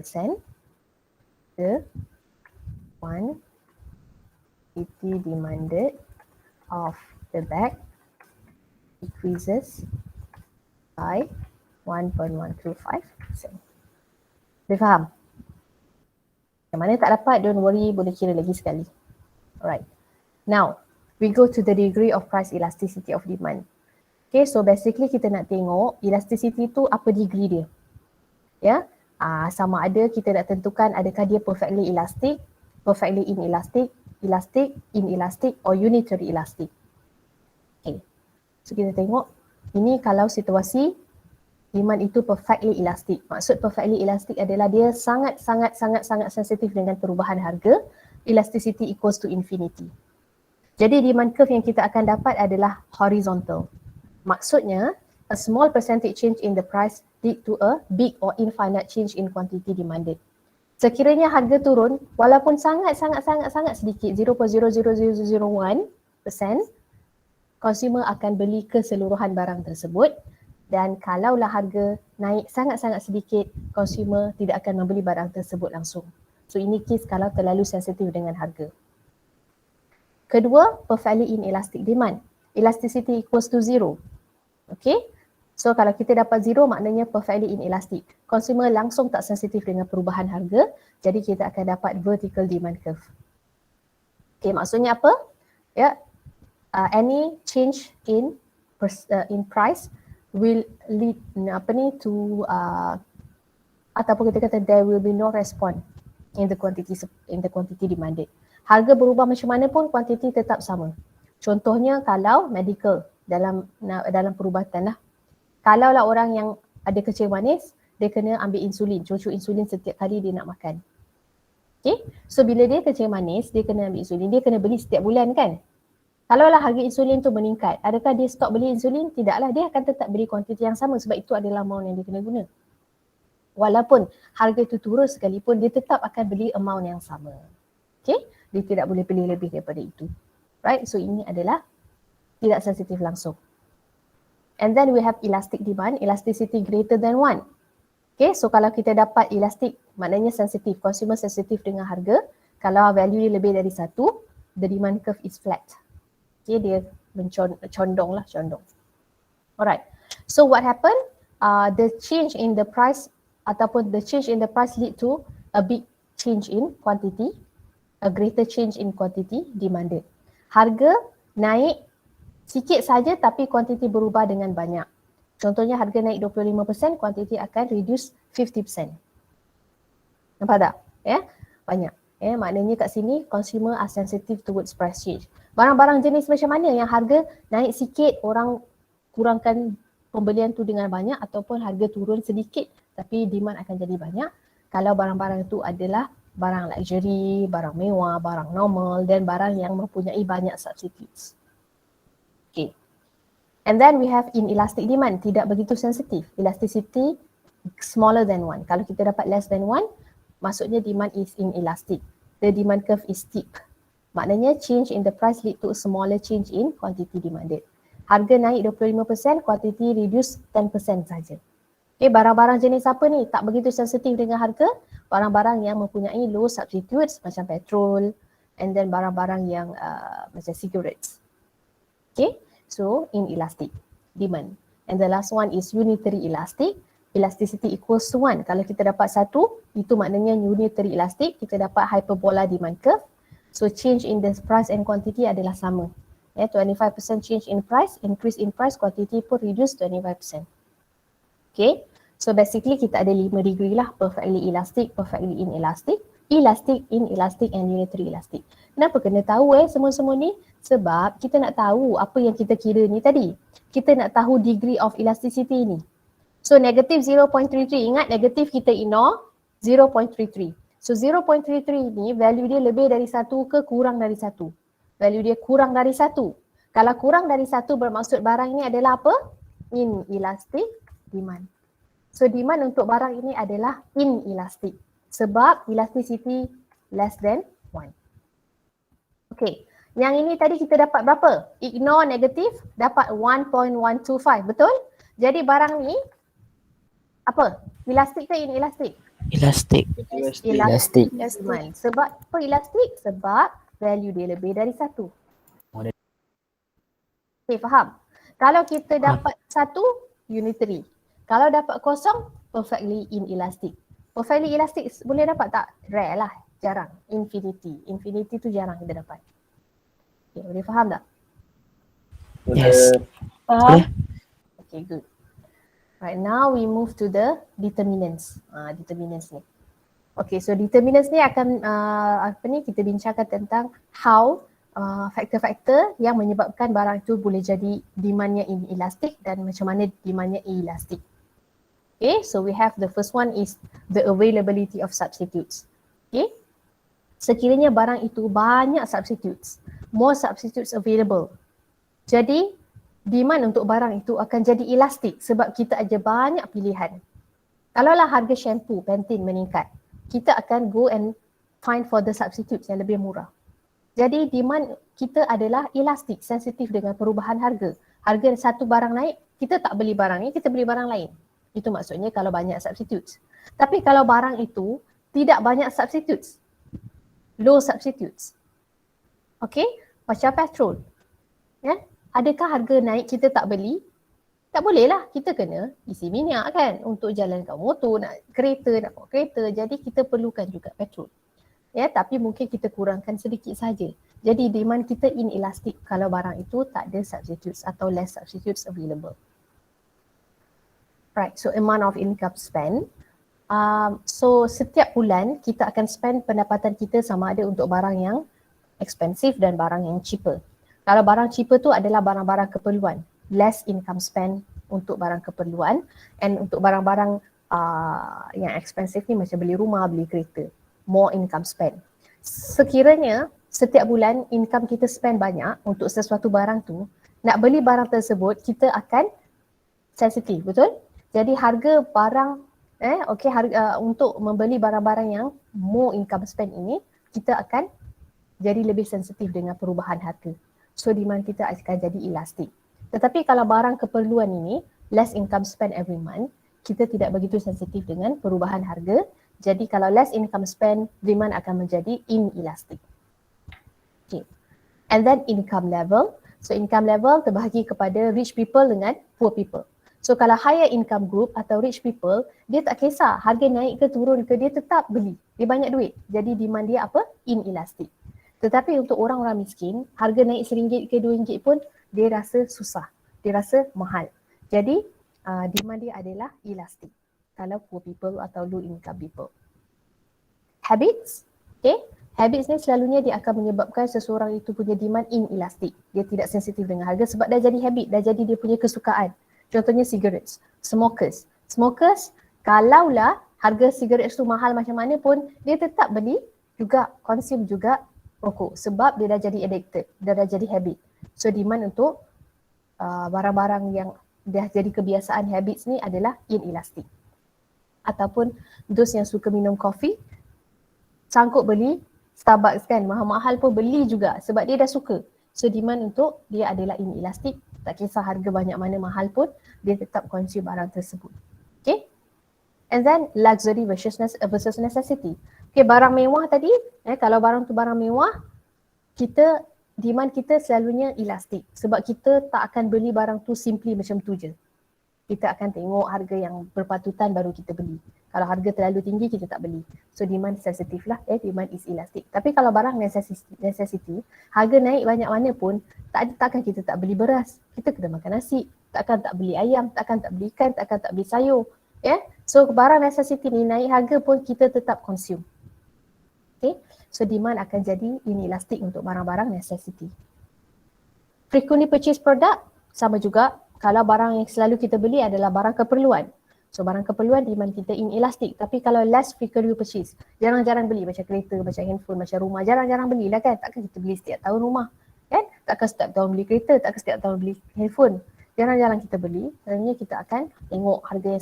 A: the quantity demanded of the bag decreases by 1.125%. Boleh faham? Yang mana tak dapat, don't worry, boleh kira lagi sekali. Alright. Now, we go to the degree of price elasticity of demand. Okay, so basically kita nak tengok elasticity tu apa degree dia. Ya, sama ada kita nak tentukan adakah dia perfectly elastic, perfectly inelastic, elastic, inelastic or unitary elastic. Okay, so kita tengok ini kalau situasi demand itu perfectly elastic. Maksud perfectly elastic adalah dia sangat sensitif dengan perubahan harga. Elasticity equals to infinity. Jadi demand curve yang kita akan dapat adalah horizontal. Maksudnya A small percentage change in the price lead to a big or infinite change in quantity demanded. Sekiranya harga turun, walaupun sangat sedikit, 0.00001%, consumer akan beli keseluruhan barang tersebut, dan kalaulah harga naik sangat sedikit, consumer tidak akan membeli barang tersebut langsung. So ini case kalau terlalu sensitif dengan harga. Kedua, perfectly inelastic demand. Elasticity equals to 0. Okay? So kalau kita dapat 0 maknanya perfectly inelastic. Consumer langsung tak sensitif dengan perubahan harga, jadi kita akan dapat vertical demand curve. Okay, maksudnya apa? Ya, any change in price will lead to ataupun kita kata there will be no response in the quantity demanded. Harga berubah macam mana pun kuantiti tetap sama. Contohnya kalau medical dalam perubatan lah. Kalaulah orang yang ada kencing manis, dia kena ambil insulin, cucuk insulin setiap kali dia nak makan. Okay, so bila dia kencing manis, dia kena ambil insulin, dia kena beli setiap bulan kan. Kalaulah harga insulin tu meningkat, adakah dia stop beli insulin? Tidaklah, dia akan tetap beli kuantiti yang sama sebab itu adalah amount yang dia kena guna. Walaupun harga itu turun sekalipun, dia tetap akan beli amount yang sama. Okay, dia tidak boleh beli lebih daripada itu. Right, so ini adalah tidak sensitif langsung. And then we have elastic demand, elasticity greater than 1. Okay, so kalau kita dapat elastic, maknanya sensitif, consumer sensitif dengan harga. Kalau value dia lebih dari 1, the demand curve is flat. Okay, dia condong. Alright, so what happened? The change in the price ataupun the change in the price lead to a big change in quantity, a greater change in quantity demanded. Harga naik sikit saja tapi kuantiti berubah dengan banyak. Contohnya harga naik 25%, kuantiti akan reduce 50%. Nampak tak? Ya, banyak. Ya, maknanya kat sini consumer are sensitive towards price change. Barang-barang jenis macam mana yang harga naik sikit, orang kurangkan pembelian tu dengan banyak, ataupun harga turun sedikit tapi demand akan jadi banyak. Kalau barang-barang itu adalah barang luxury, barang mewah, barang normal dan barang yang mempunyai banyak substitutes. Okay. And then we have inelastic demand, tidak begitu sensitif. Elasticity smaller than 1. Kalau kita dapat less than 1, maksudnya demand is inelastic. The demand curve is steep. Maknanya change in the price lead to a smaller change in quantity demanded. Harga naik 25%, quantity reduce 10% saja. Okay, barang-barang jenis apa ni? Tak begitu sensitif dengan harga. Barang-barang yang mempunyai low substitutes macam petrol, and then barang-barang yang macam cigarettes. Okay, so inelastic demand. And the last one is unitary elastic. Elasticity equals to 1. Kalau kita dapat 1, itu maknanya unitary elastic. Kita dapat hyperbola demand curve. So change in the price and quantity adalah sama. 25% change in price, increase in price, quantity pun reduce 25%. Okay, so basically kita ada 5 degree lah. Perfectly elastic, perfectly inelastic, elastic, inelastic and unitary elastic. Kenapa kena tahu semua-semua ni? Sebab kita nak tahu apa yang kita kira ni tadi. Kita nak tahu degree of elasticity ni. So negative 0.33, ingat negatif kita ignore 0.33. So 0.33 ni value dia lebih dari 1 ke kurang dari 1? Value dia kurang dari 1. Kalau kurang dari 1 bermaksud barang ini adalah apa? Inelastic demand. So demand untuk barang ini adalah inelastic. Sebab elasticity less than 1. Okay. Yang ini tadi kita dapat berapa? Ignore negatif, dapat 1.125, betul? Jadi barang ni apa? Elastic ke inelastic?
B: Elastic.
C: Elastic.
A: Demand. Sebab apa elastic? Sebab value dia lebih dari 1. Okay, faham? Kalau kita dapat 1, unitary. Kalau dapat kosong, perfectly inelastic. Perfectly elastic boleh dapat tak? Rare lah, jarang. Infinity. Infinity tu jarang kita dapat. Okay, boleh faham tak?
B: Yes.
E: Faham?
A: Okay, good. Right, now we move to the determinants. Determinants ni. Okay, so determinants ni akan kita bincangkan tentang how faktor-faktor yang menyebabkan barang itu boleh jadi demandnya inelastic dan macam mana demandnya elastic. Okay, so we have the first one is the availability of substitutes. Okay, sekiranya barang itu banyak substitutes, more substitutes available. Jadi demand untuk barang itu akan jadi elastik sebab kita ada banyak pilihan. Kalaulah harga shampoo Pantene meningkat, kita akan go and find for the substitutes yang lebih murah. Jadi demand kita adalah elastik, sensitif dengan perubahan harga. Harga satu barang naik, kita tak beli barang ni, kita beli barang lain. Itu maksudnya kalau banyak substitutes. Tapi kalau barang itu tidak banyak substitutes, low substitutes. Okay, macam petrol. Ya? Adakah harga naik kita tak beli? Tak boleh lah, kita kena isi minyak kan untuk jalankan motor, nak kereta, nak bawa kereta. Jadi kita perlukan juga petrol. Ya, tapi mungkin kita kurangkan sedikit saja. Jadi demand kita inelastic kalau barang itu tak ada substitutes atau less substitutes available. Right, so amount of income spend. So setiap bulan kita akan spend pendapatan kita sama ada untuk barang yang expensive dan barang yang cheaper. Kalau barang cheaper tu adalah barang-barang keperluan, less income spend untuk barang keperluan, and untuk barang-barang yang expensive ni macam beli rumah, beli kereta, more income spend. Sekiranya setiap bulan income kita spend banyak untuk sesuatu barang tu, nak beli barang tersebut kita akan sensitif, betul? Jadi harga barang untuk membeli barang-barang yang more income spend ini, kita akan jadi lebih sensitif dengan perubahan harga. So demand kita akan jadi elastik. Tetapi kalau barang keperluan ini, less income spend every month, kita tidak begitu sensitif dengan perubahan harga. Jadi kalau less income spend, demand akan menjadi inelastic. Okay. And then income level. So income level terbahagi kepada rich people dengan poor people. So kalau higher income group atau rich people, dia tak kisah harga naik ke turun ke, dia tetap beli. Dia banyak duit. Jadi demand dia apa? Inelastic. Tetapi untuk orang-orang miskin, harga naik RM1 ke RM2 pun dia rasa susah. Dia rasa mahal. Jadi demand dia adalah elastic. Kalau poor people atau low income people. Habits. Okay. Habits ni selalunya dia akan menyebabkan seseorang itu punya demand inelastic. Dia tidak sensitif dengan harga sebab dah jadi habit, dah jadi dia punya kesukaan. Contohnya cigarettes, smokers. Smokers, kalaulah harga cigarettes tu mahal macam mana pun, dia tetap beli juga, consume juga rokok sebab dia dah jadi addicted, dia dah jadi habit. So demand untuk barang-barang yang dah jadi kebiasaan habits ni adalah inelastic. Ataupun those yang suka minum kopi, sanggup beli Starbucks kan, mahal-mahal pun beli juga sebab dia dah suka. So demand untuk dia adalah inelastic, tak kisah harga banyak mana mahal pun, dia tetap consume barang tersebut. Okay. And then luxury versus necessity. Okay, barang mewah tadi, kalau barang tu barang mewah, demand kita selalunya elastik sebab kita tak akan beli barang tu simply macam tu je. Kita akan tengok harga yang berpatutan baru kita beli. Kalau harga terlalu tinggi kita tak beli. So demand sensitif lah, demand is elastic. Tapi kalau barang necessity, harga naik banyak mana pun, takkan kita tak beli beras. Kita kena makan nasi. Takkan tak beli ayam, takkan tak beli ikan, takkan tak beli sayur. So barang necessity ni naik harga pun kita tetap consume. Okay, so demand akan jadi inelastic untuk barang-barang necessity. Frequently purchased product, sama juga. Kalau barang yang selalu kita beli adalah barang keperluan. So barang keperluan demand kita inelastic. Tapi kalau less frequently purchased, jarang-jarang beli macam kereta, macam handphone, macam rumah, jarang-jarang belilah kan. Takkan kita beli setiap tahun rumah. Kan? Takkan setiap tahun beli kereta, takkan setiap tahun beli handphone. Jarang-jarang kita beli. Sebenarnya kita akan tengok harga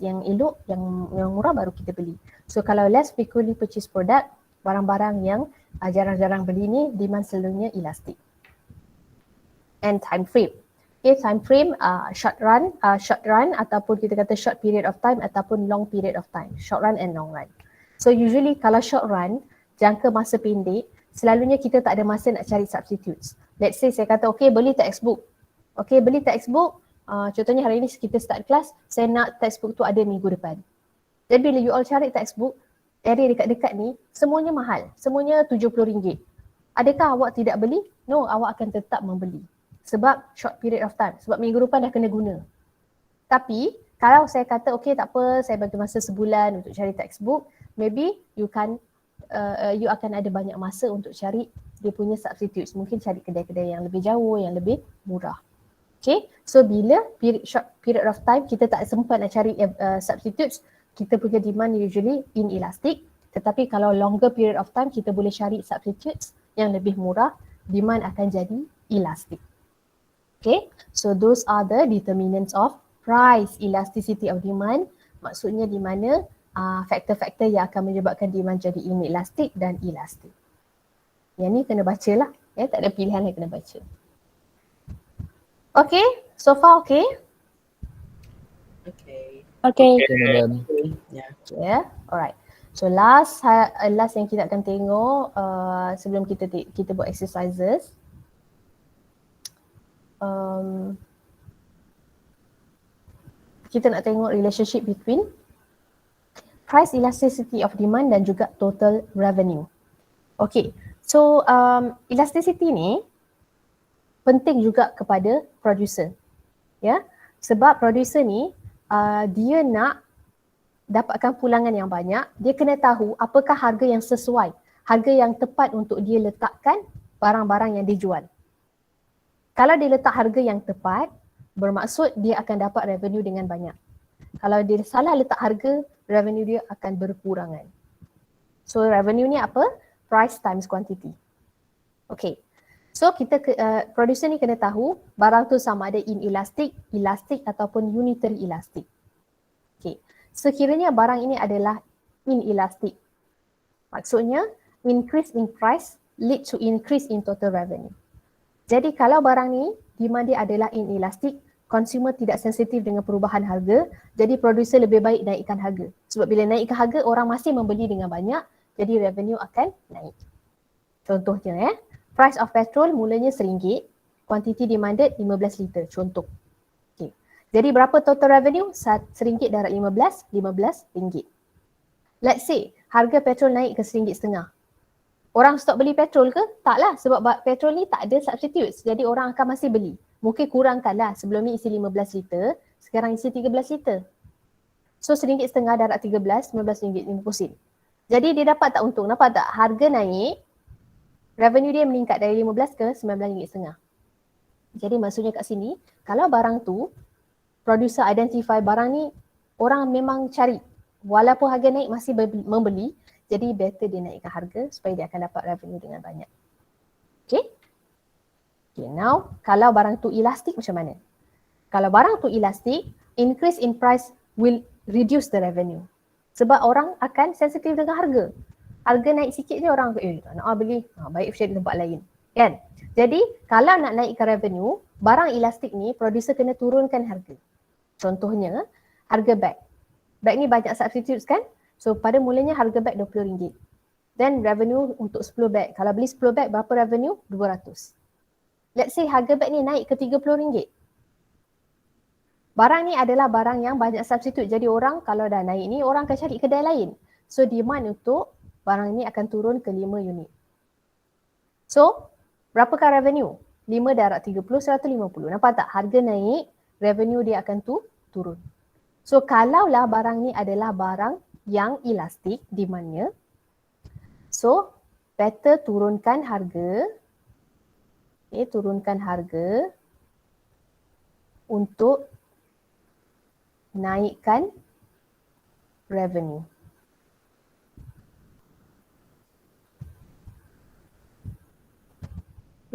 A: yang elok, yang murah baru kita beli. So kalau less frequently purchased product, barang-barang yang jarang-jarang beli ni demand selalunya elastic. And time frame. Okay, time frame short run ataupun kita kata short period of time ataupun long period of time. Short run and long run. So usually kalau short run, jangka masa pendek, selalunya kita tak ada masa nak cari substitutes. Let's say saya kata okay beli textbook. Okay beli textbook, contohnya hari ni kita start kelas, saya nak textbook tu ada minggu depan. Jadi bila you all cari textbook, area dekat-dekat ni semuanya mahal. Semuanya RM70. Adakah awak tidak beli? No, awak akan tetap membeli. Sebab short period of time. Sebab minggu depan dah kena guna. Tapi kalau saya kata okay tak apa, saya bagi masa sebulan untuk cari textbook, maybe you akan ada banyak masa untuk cari dia punya substitutes. Mungkin cari kedai-kedai yang lebih jauh, yang lebih murah. Okay, so bila short period of time kita tak sempat nak cari substitutes, kita punya demand usually inelastic. Tetapi kalau longer period of time kita boleh cari substitutes yang lebih murah, demand akan jadi elastic. Okay, so those are the determinants of price, elasticity of demand. Maksudnya di mana faktor-faktor yang akan menyebabkan demand jadi inelastik dan elastik. Yang ni kena baca lah, tak ada pilihan yang kena baca. Okay, so far okay?
B: Okay.
E: Okay.
C: Okay, madam.
B: Yeah.
A: Yeah, alright. So last yang kita akan tengok sebelum kita buat exercises. Kita nak tengok relationship between price elasticity of demand dan juga total revenue. Okay, so elasticity ni penting juga kepada producer. Ya, sebab producer ni dia nak dapatkan pulangan yang banyak, dia kena tahu apakah harga yang sesuai, harga yang tepat untuk dia letakkan barang-barang yang dijual. Kalau dia letak harga yang tepat, bermaksud dia akan dapat revenue dengan banyak. Kalau dia salah letak harga, revenue dia akan berkurangan. So revenue ni apa? Price times quantity. Okay. So kita producer ni kena tahu barang tu sama ada inelastic, elastic ataupun unitary elastic. Okay. Sekiranya barang ini adalah inelastic, maksudnya increase in price lead to increase in total revenue. Jadi kalau barang ni demand dia adalah inelastic, consumer tidak sensitif dengan perubahan harga, jadi producer lebih baik naikkan harga. Sebab bila naikkan harga, orang masih membeli dengan banyak, jadi revenue akan naik. Contohnya price of petrol mulanya RM1, quantity demanded 15 liter, contoh. Okay. Jadi berapa total revenue? RM1 darab 15, RM15. Let's say harga petrol naik ke RM1.50. Orang stop beli petrol ke? Taklah, sebab petrol ni tak ada substitutes. Jadi orang akan masih beli. Mungkin kurangkanlah, sebelum ni isi 15 liter, sekarang isi 13 liter. So RM1.50 darab 13, RM15.50. Jadi dia dapat tak untung? Nampak tak? Harga naik, revenue dia meningkat dari 15 ke RM19.50. Jadi maksudnya kat sini, kalau barang tu, producer identify barang ni, orang memang cari. Walaupun harga naik masih membeli, jadi better dia naikkan harga supaya dia akan dapat revenue dengan banyak. Okay? Okay, now kalau barang tu elastik macam mana? Kalau barang tu elastik, increase in price will reduce the revenue. Sebab orang akan sensitif dengan harga. Harga naik sikit je orang tak nak beli, baik cari tempat lain. Kan? Jadi kalau nak naikkan revenue, barang elastik ni producer kena turunkan harga. Contohnya harga bag. Bag ni banyak substitutes kan? So pada mulanya harga bag RM20. Then revenue untuk 10 bag. Kalau beli 10 bag berapa revenue? 200. Let's say harga bag ni naik ke RM30. Barang ni adalah barang yang banyak substitute. Jadi orang kalau dah naik ni orang akan cari kedai lain. So demand untuk barang ni akan turun ke 5 unit. So berapakah revenue? 5 darab 30, 150. Nampak tak? Harga naik, revenue dia akan turun. So kalaulah barang ni adalah barang yang elastik demandnya, so better turunkan harga, turunkan harga untuk naikkan revenue.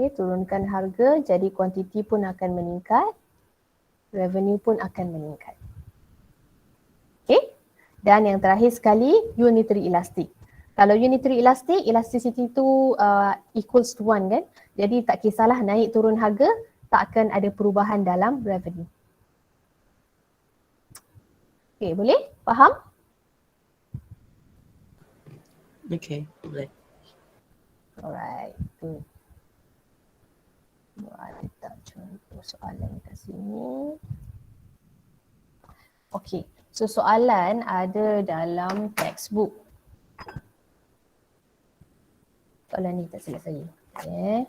A: Turunkan harga, jadi kuantiti pun akan meningkat, revenue pun akan meningkat. Okay? Dan yang terakhir sekali, unitary elastic. Kalau unitary elastic, elasticity tu equals to 1 kan? Jadi tak kisahlah naik turun harga, tak akan ada perubahan dalam revenue. Okay, boleh? Faham?
B: Okay, boleh.
A: Alright, good. Ada tak contoh soalan kat sini? Okay, so soalan ada dalam textbook. Soalan ni tak silap saya. Okay.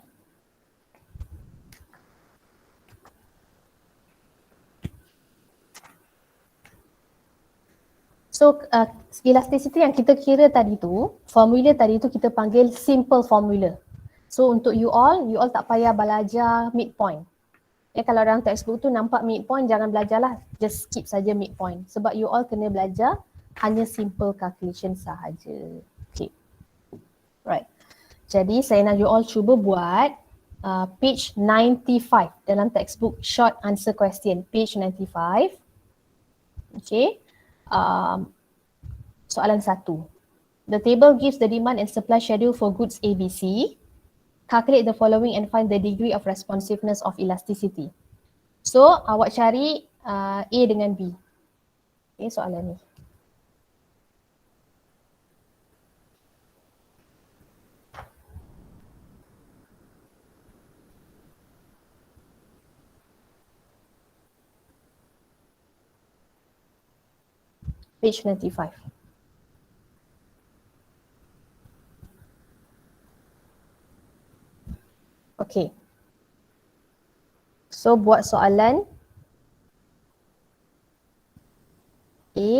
A: So elasticity yang kita kira tadi tu, formula tadi tu kita panggil simple formula. So untuk you all tak payah belajar midpoint. Kalau dalam textbook tu nampak midpoint, jangan belajarlah, just skip saja midpoint. Sebab you all kena belajar hanya simple calculation sahaja. Okay. Right. Jadi saya nak you all cuba buat page 95 dalam textbook short answer question, page 95. Okay. Soalan 1. The table gives the demand and supply schedule for goods ABC. Calculate the following and find the degree of responsiveness of elasticity. So, awak cari A dengan B. Okay, soalan ni. Page 95. Okay. So, buat soalan A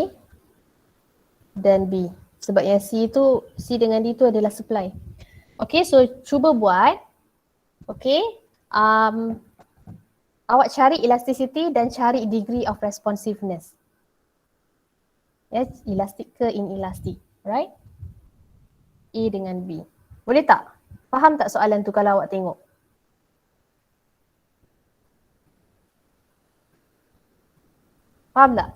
A: dan B. Sebab yang C dengan D tu adalah supply. Okay, so cuba buat. Okay. Awak cari elasticity dan cari degree of responsiveness. Yes, elastic ke inelastic, right? A dengan B. Boleh tak? Faham tak soalan tu kalau awak tengok? Faham tak?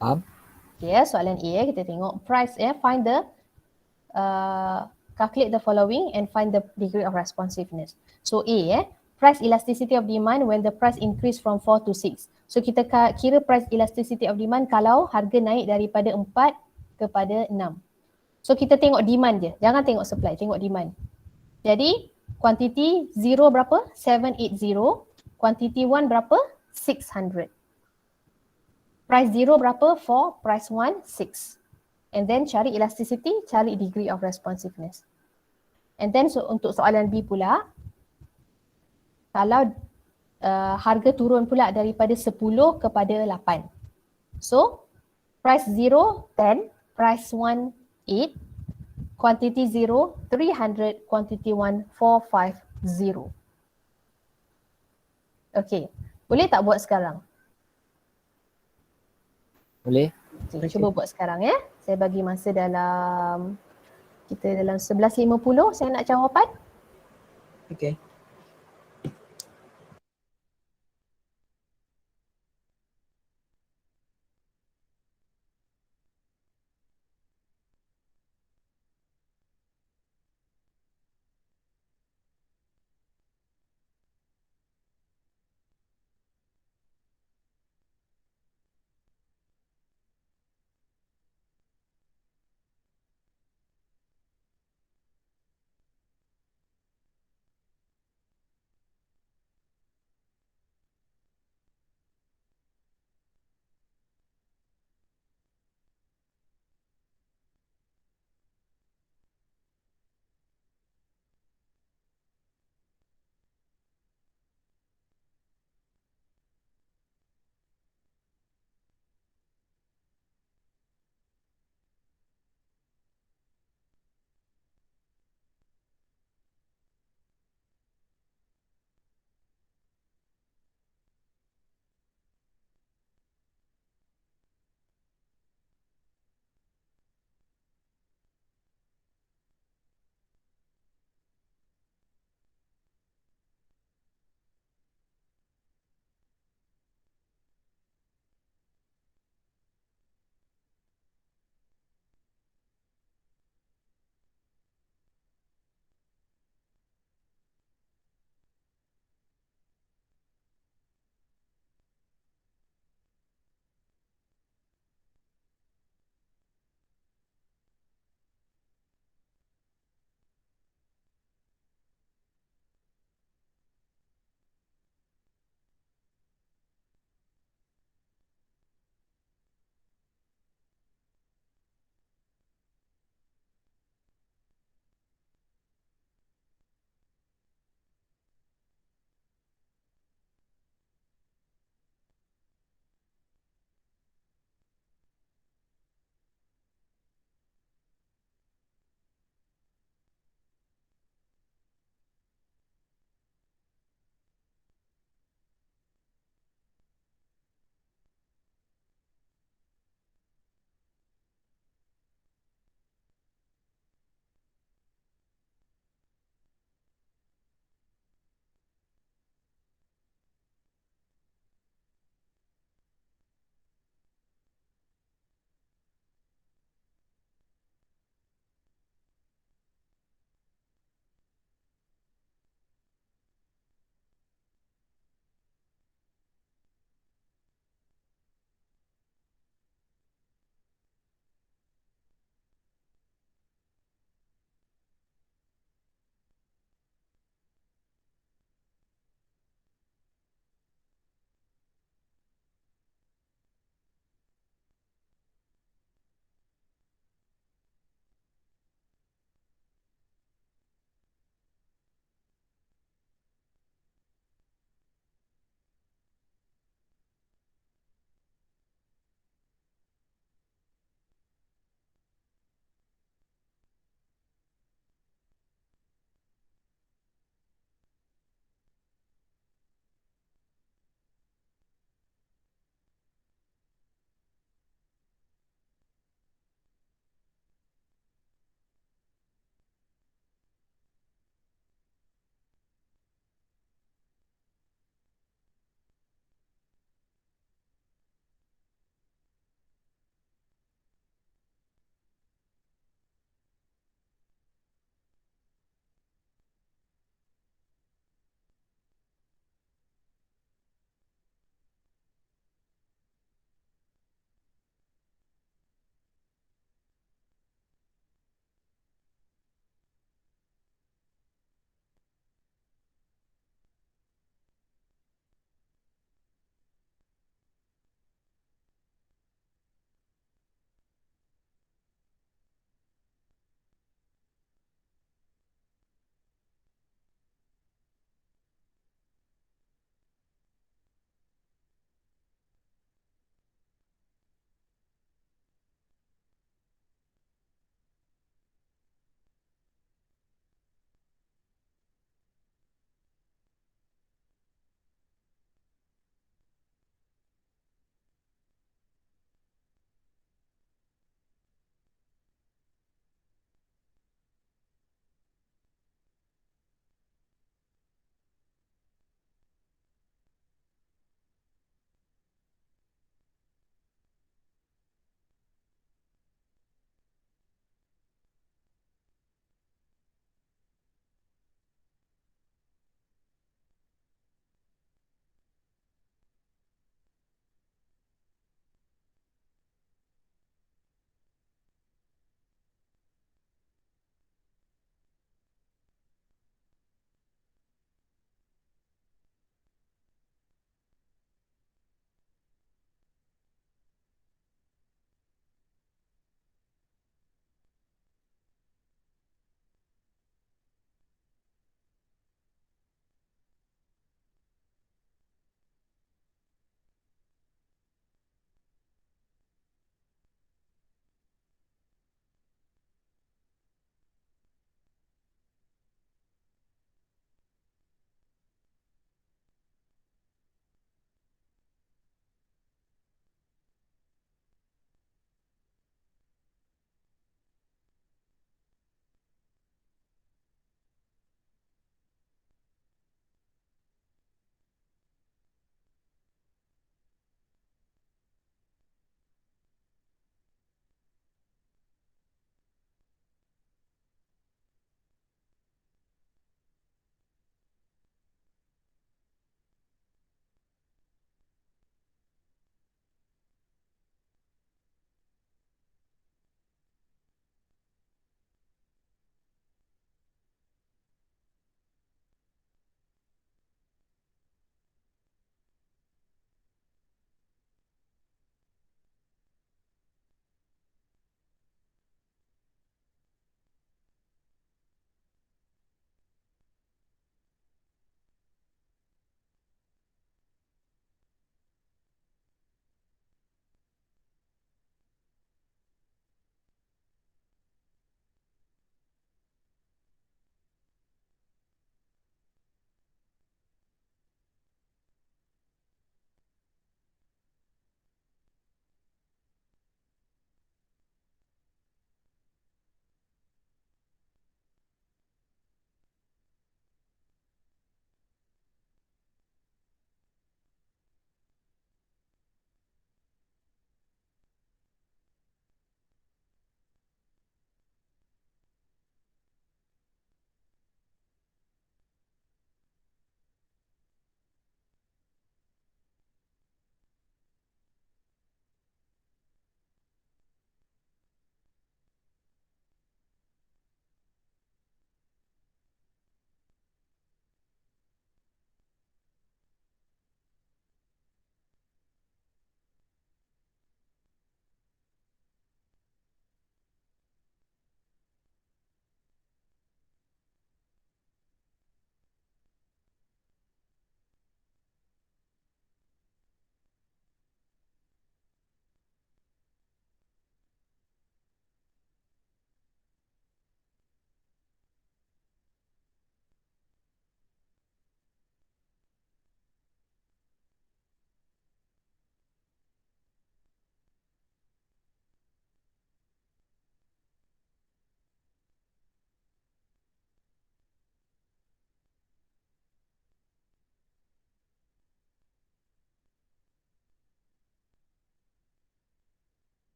C: Faham?
A: Okay, soalan A kita tengok price find the calculate the following and find the degree of responsiveness. So A price elasticity of demand when the price increase from 4 to 6. So kita kira price elasticity of demand kalau harga naik daripada 4 kepada 6. So kita tengok demand je, jangan tengok supply, tengok demand. Jadi quantity 0 berapa? 780. Quantity 1 berapa? 600. Price 0 berapa? 4. Price 1, 6. And then cari elasticity, cari degree of responsiveness. And then untuk soalan B pula, kalau harga turun pula daripada 10 kepada 8. So price 0, 10. Price 1, 8. Quantity 0, 300. Quantity 1, 450. Okay. Boleh tak buat sekarang?
C: Boleh?
A: Okay,
B: Okay.
A: cuba buat sekarang ya. Saya bagi masa dalam 11.50 saya nak jawapan.
B: Okay.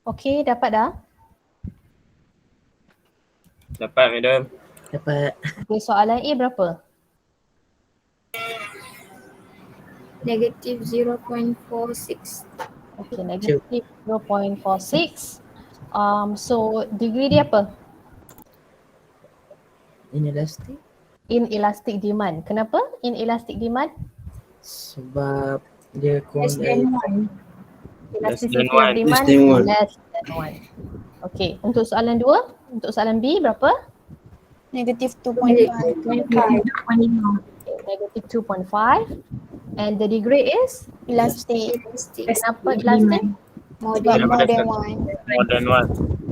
A: Okay, dapat dah?
F: Dapat, madam.
B: Dapat.
A: Okay, soalan A berapa?
E: Negative 0.46.
A: Okay, negative 0.46. So degree dia apa?
B: Inelastic
A: Inelastic demand. Kenapa inelastic demand?
B: sebab dia
E: Less than 1.
A: Elasticity
F: than one.
A: of demand
B: Less than one.
A: less than 1. Okay, untuk soalan 2, untuk soalan B berapa?
E: Negative 2.5.
A: Okay, negative 2.5. And the degree is?
E: Elastic.
A: Kenapa elastic?
E: More
F: than- more than More than one.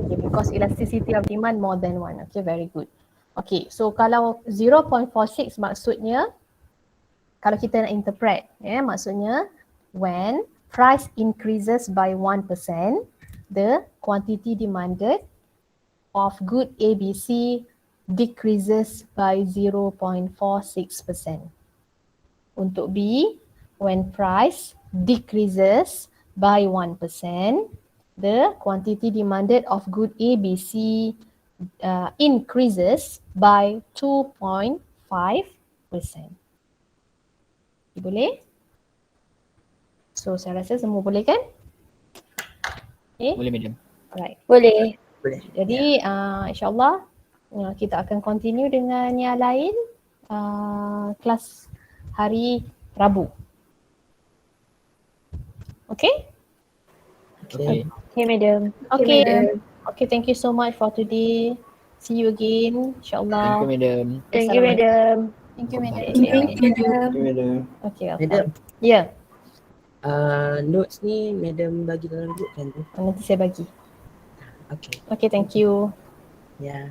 A: Okay, because elasticity of demand more than 1. Okay, very good. Okay, so kalau 0.46 maksudnya, kalau kita nak interpret, maksudnya when price increases by 1%, the quantity demanded of good ABC decreases by 0.46%. Untuk B, when price decreases by 1%, the quantity demanded of good ABC increases by 2.5%. Boleh? So saya rasa semua boleh kan? Okay,
C: Boleh madam.
A: alright.
E: Boleh.
B: boleh.
A: Jadi insyaAllah kita akan continue dengan yang lain kelas hari Rabu. Okay?
B: Okay.
E: Okay, madam.
A: Okay. Okay, thank you so much for today. See you again,
C: Thank
A: insyaAllah.
C: you madam.
E: Thank you, madam.
A: Thank you, madam.
B: Okay, madam.
A: Okay,
B: Madam,
A: ya,
B: notes ni madam bagi dalam group kan tu?
A: nanti saya bagi.
B: Okay.
A: Okay, thank you.
B: Ya.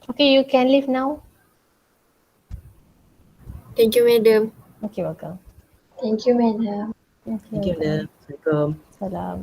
A: Okay, you can leave now.
E: Thank you, madam.
A: Okay, welcome.
E: Thank you, madam.
B: Thank you, madam. Assalamualaikum.
A: Salam.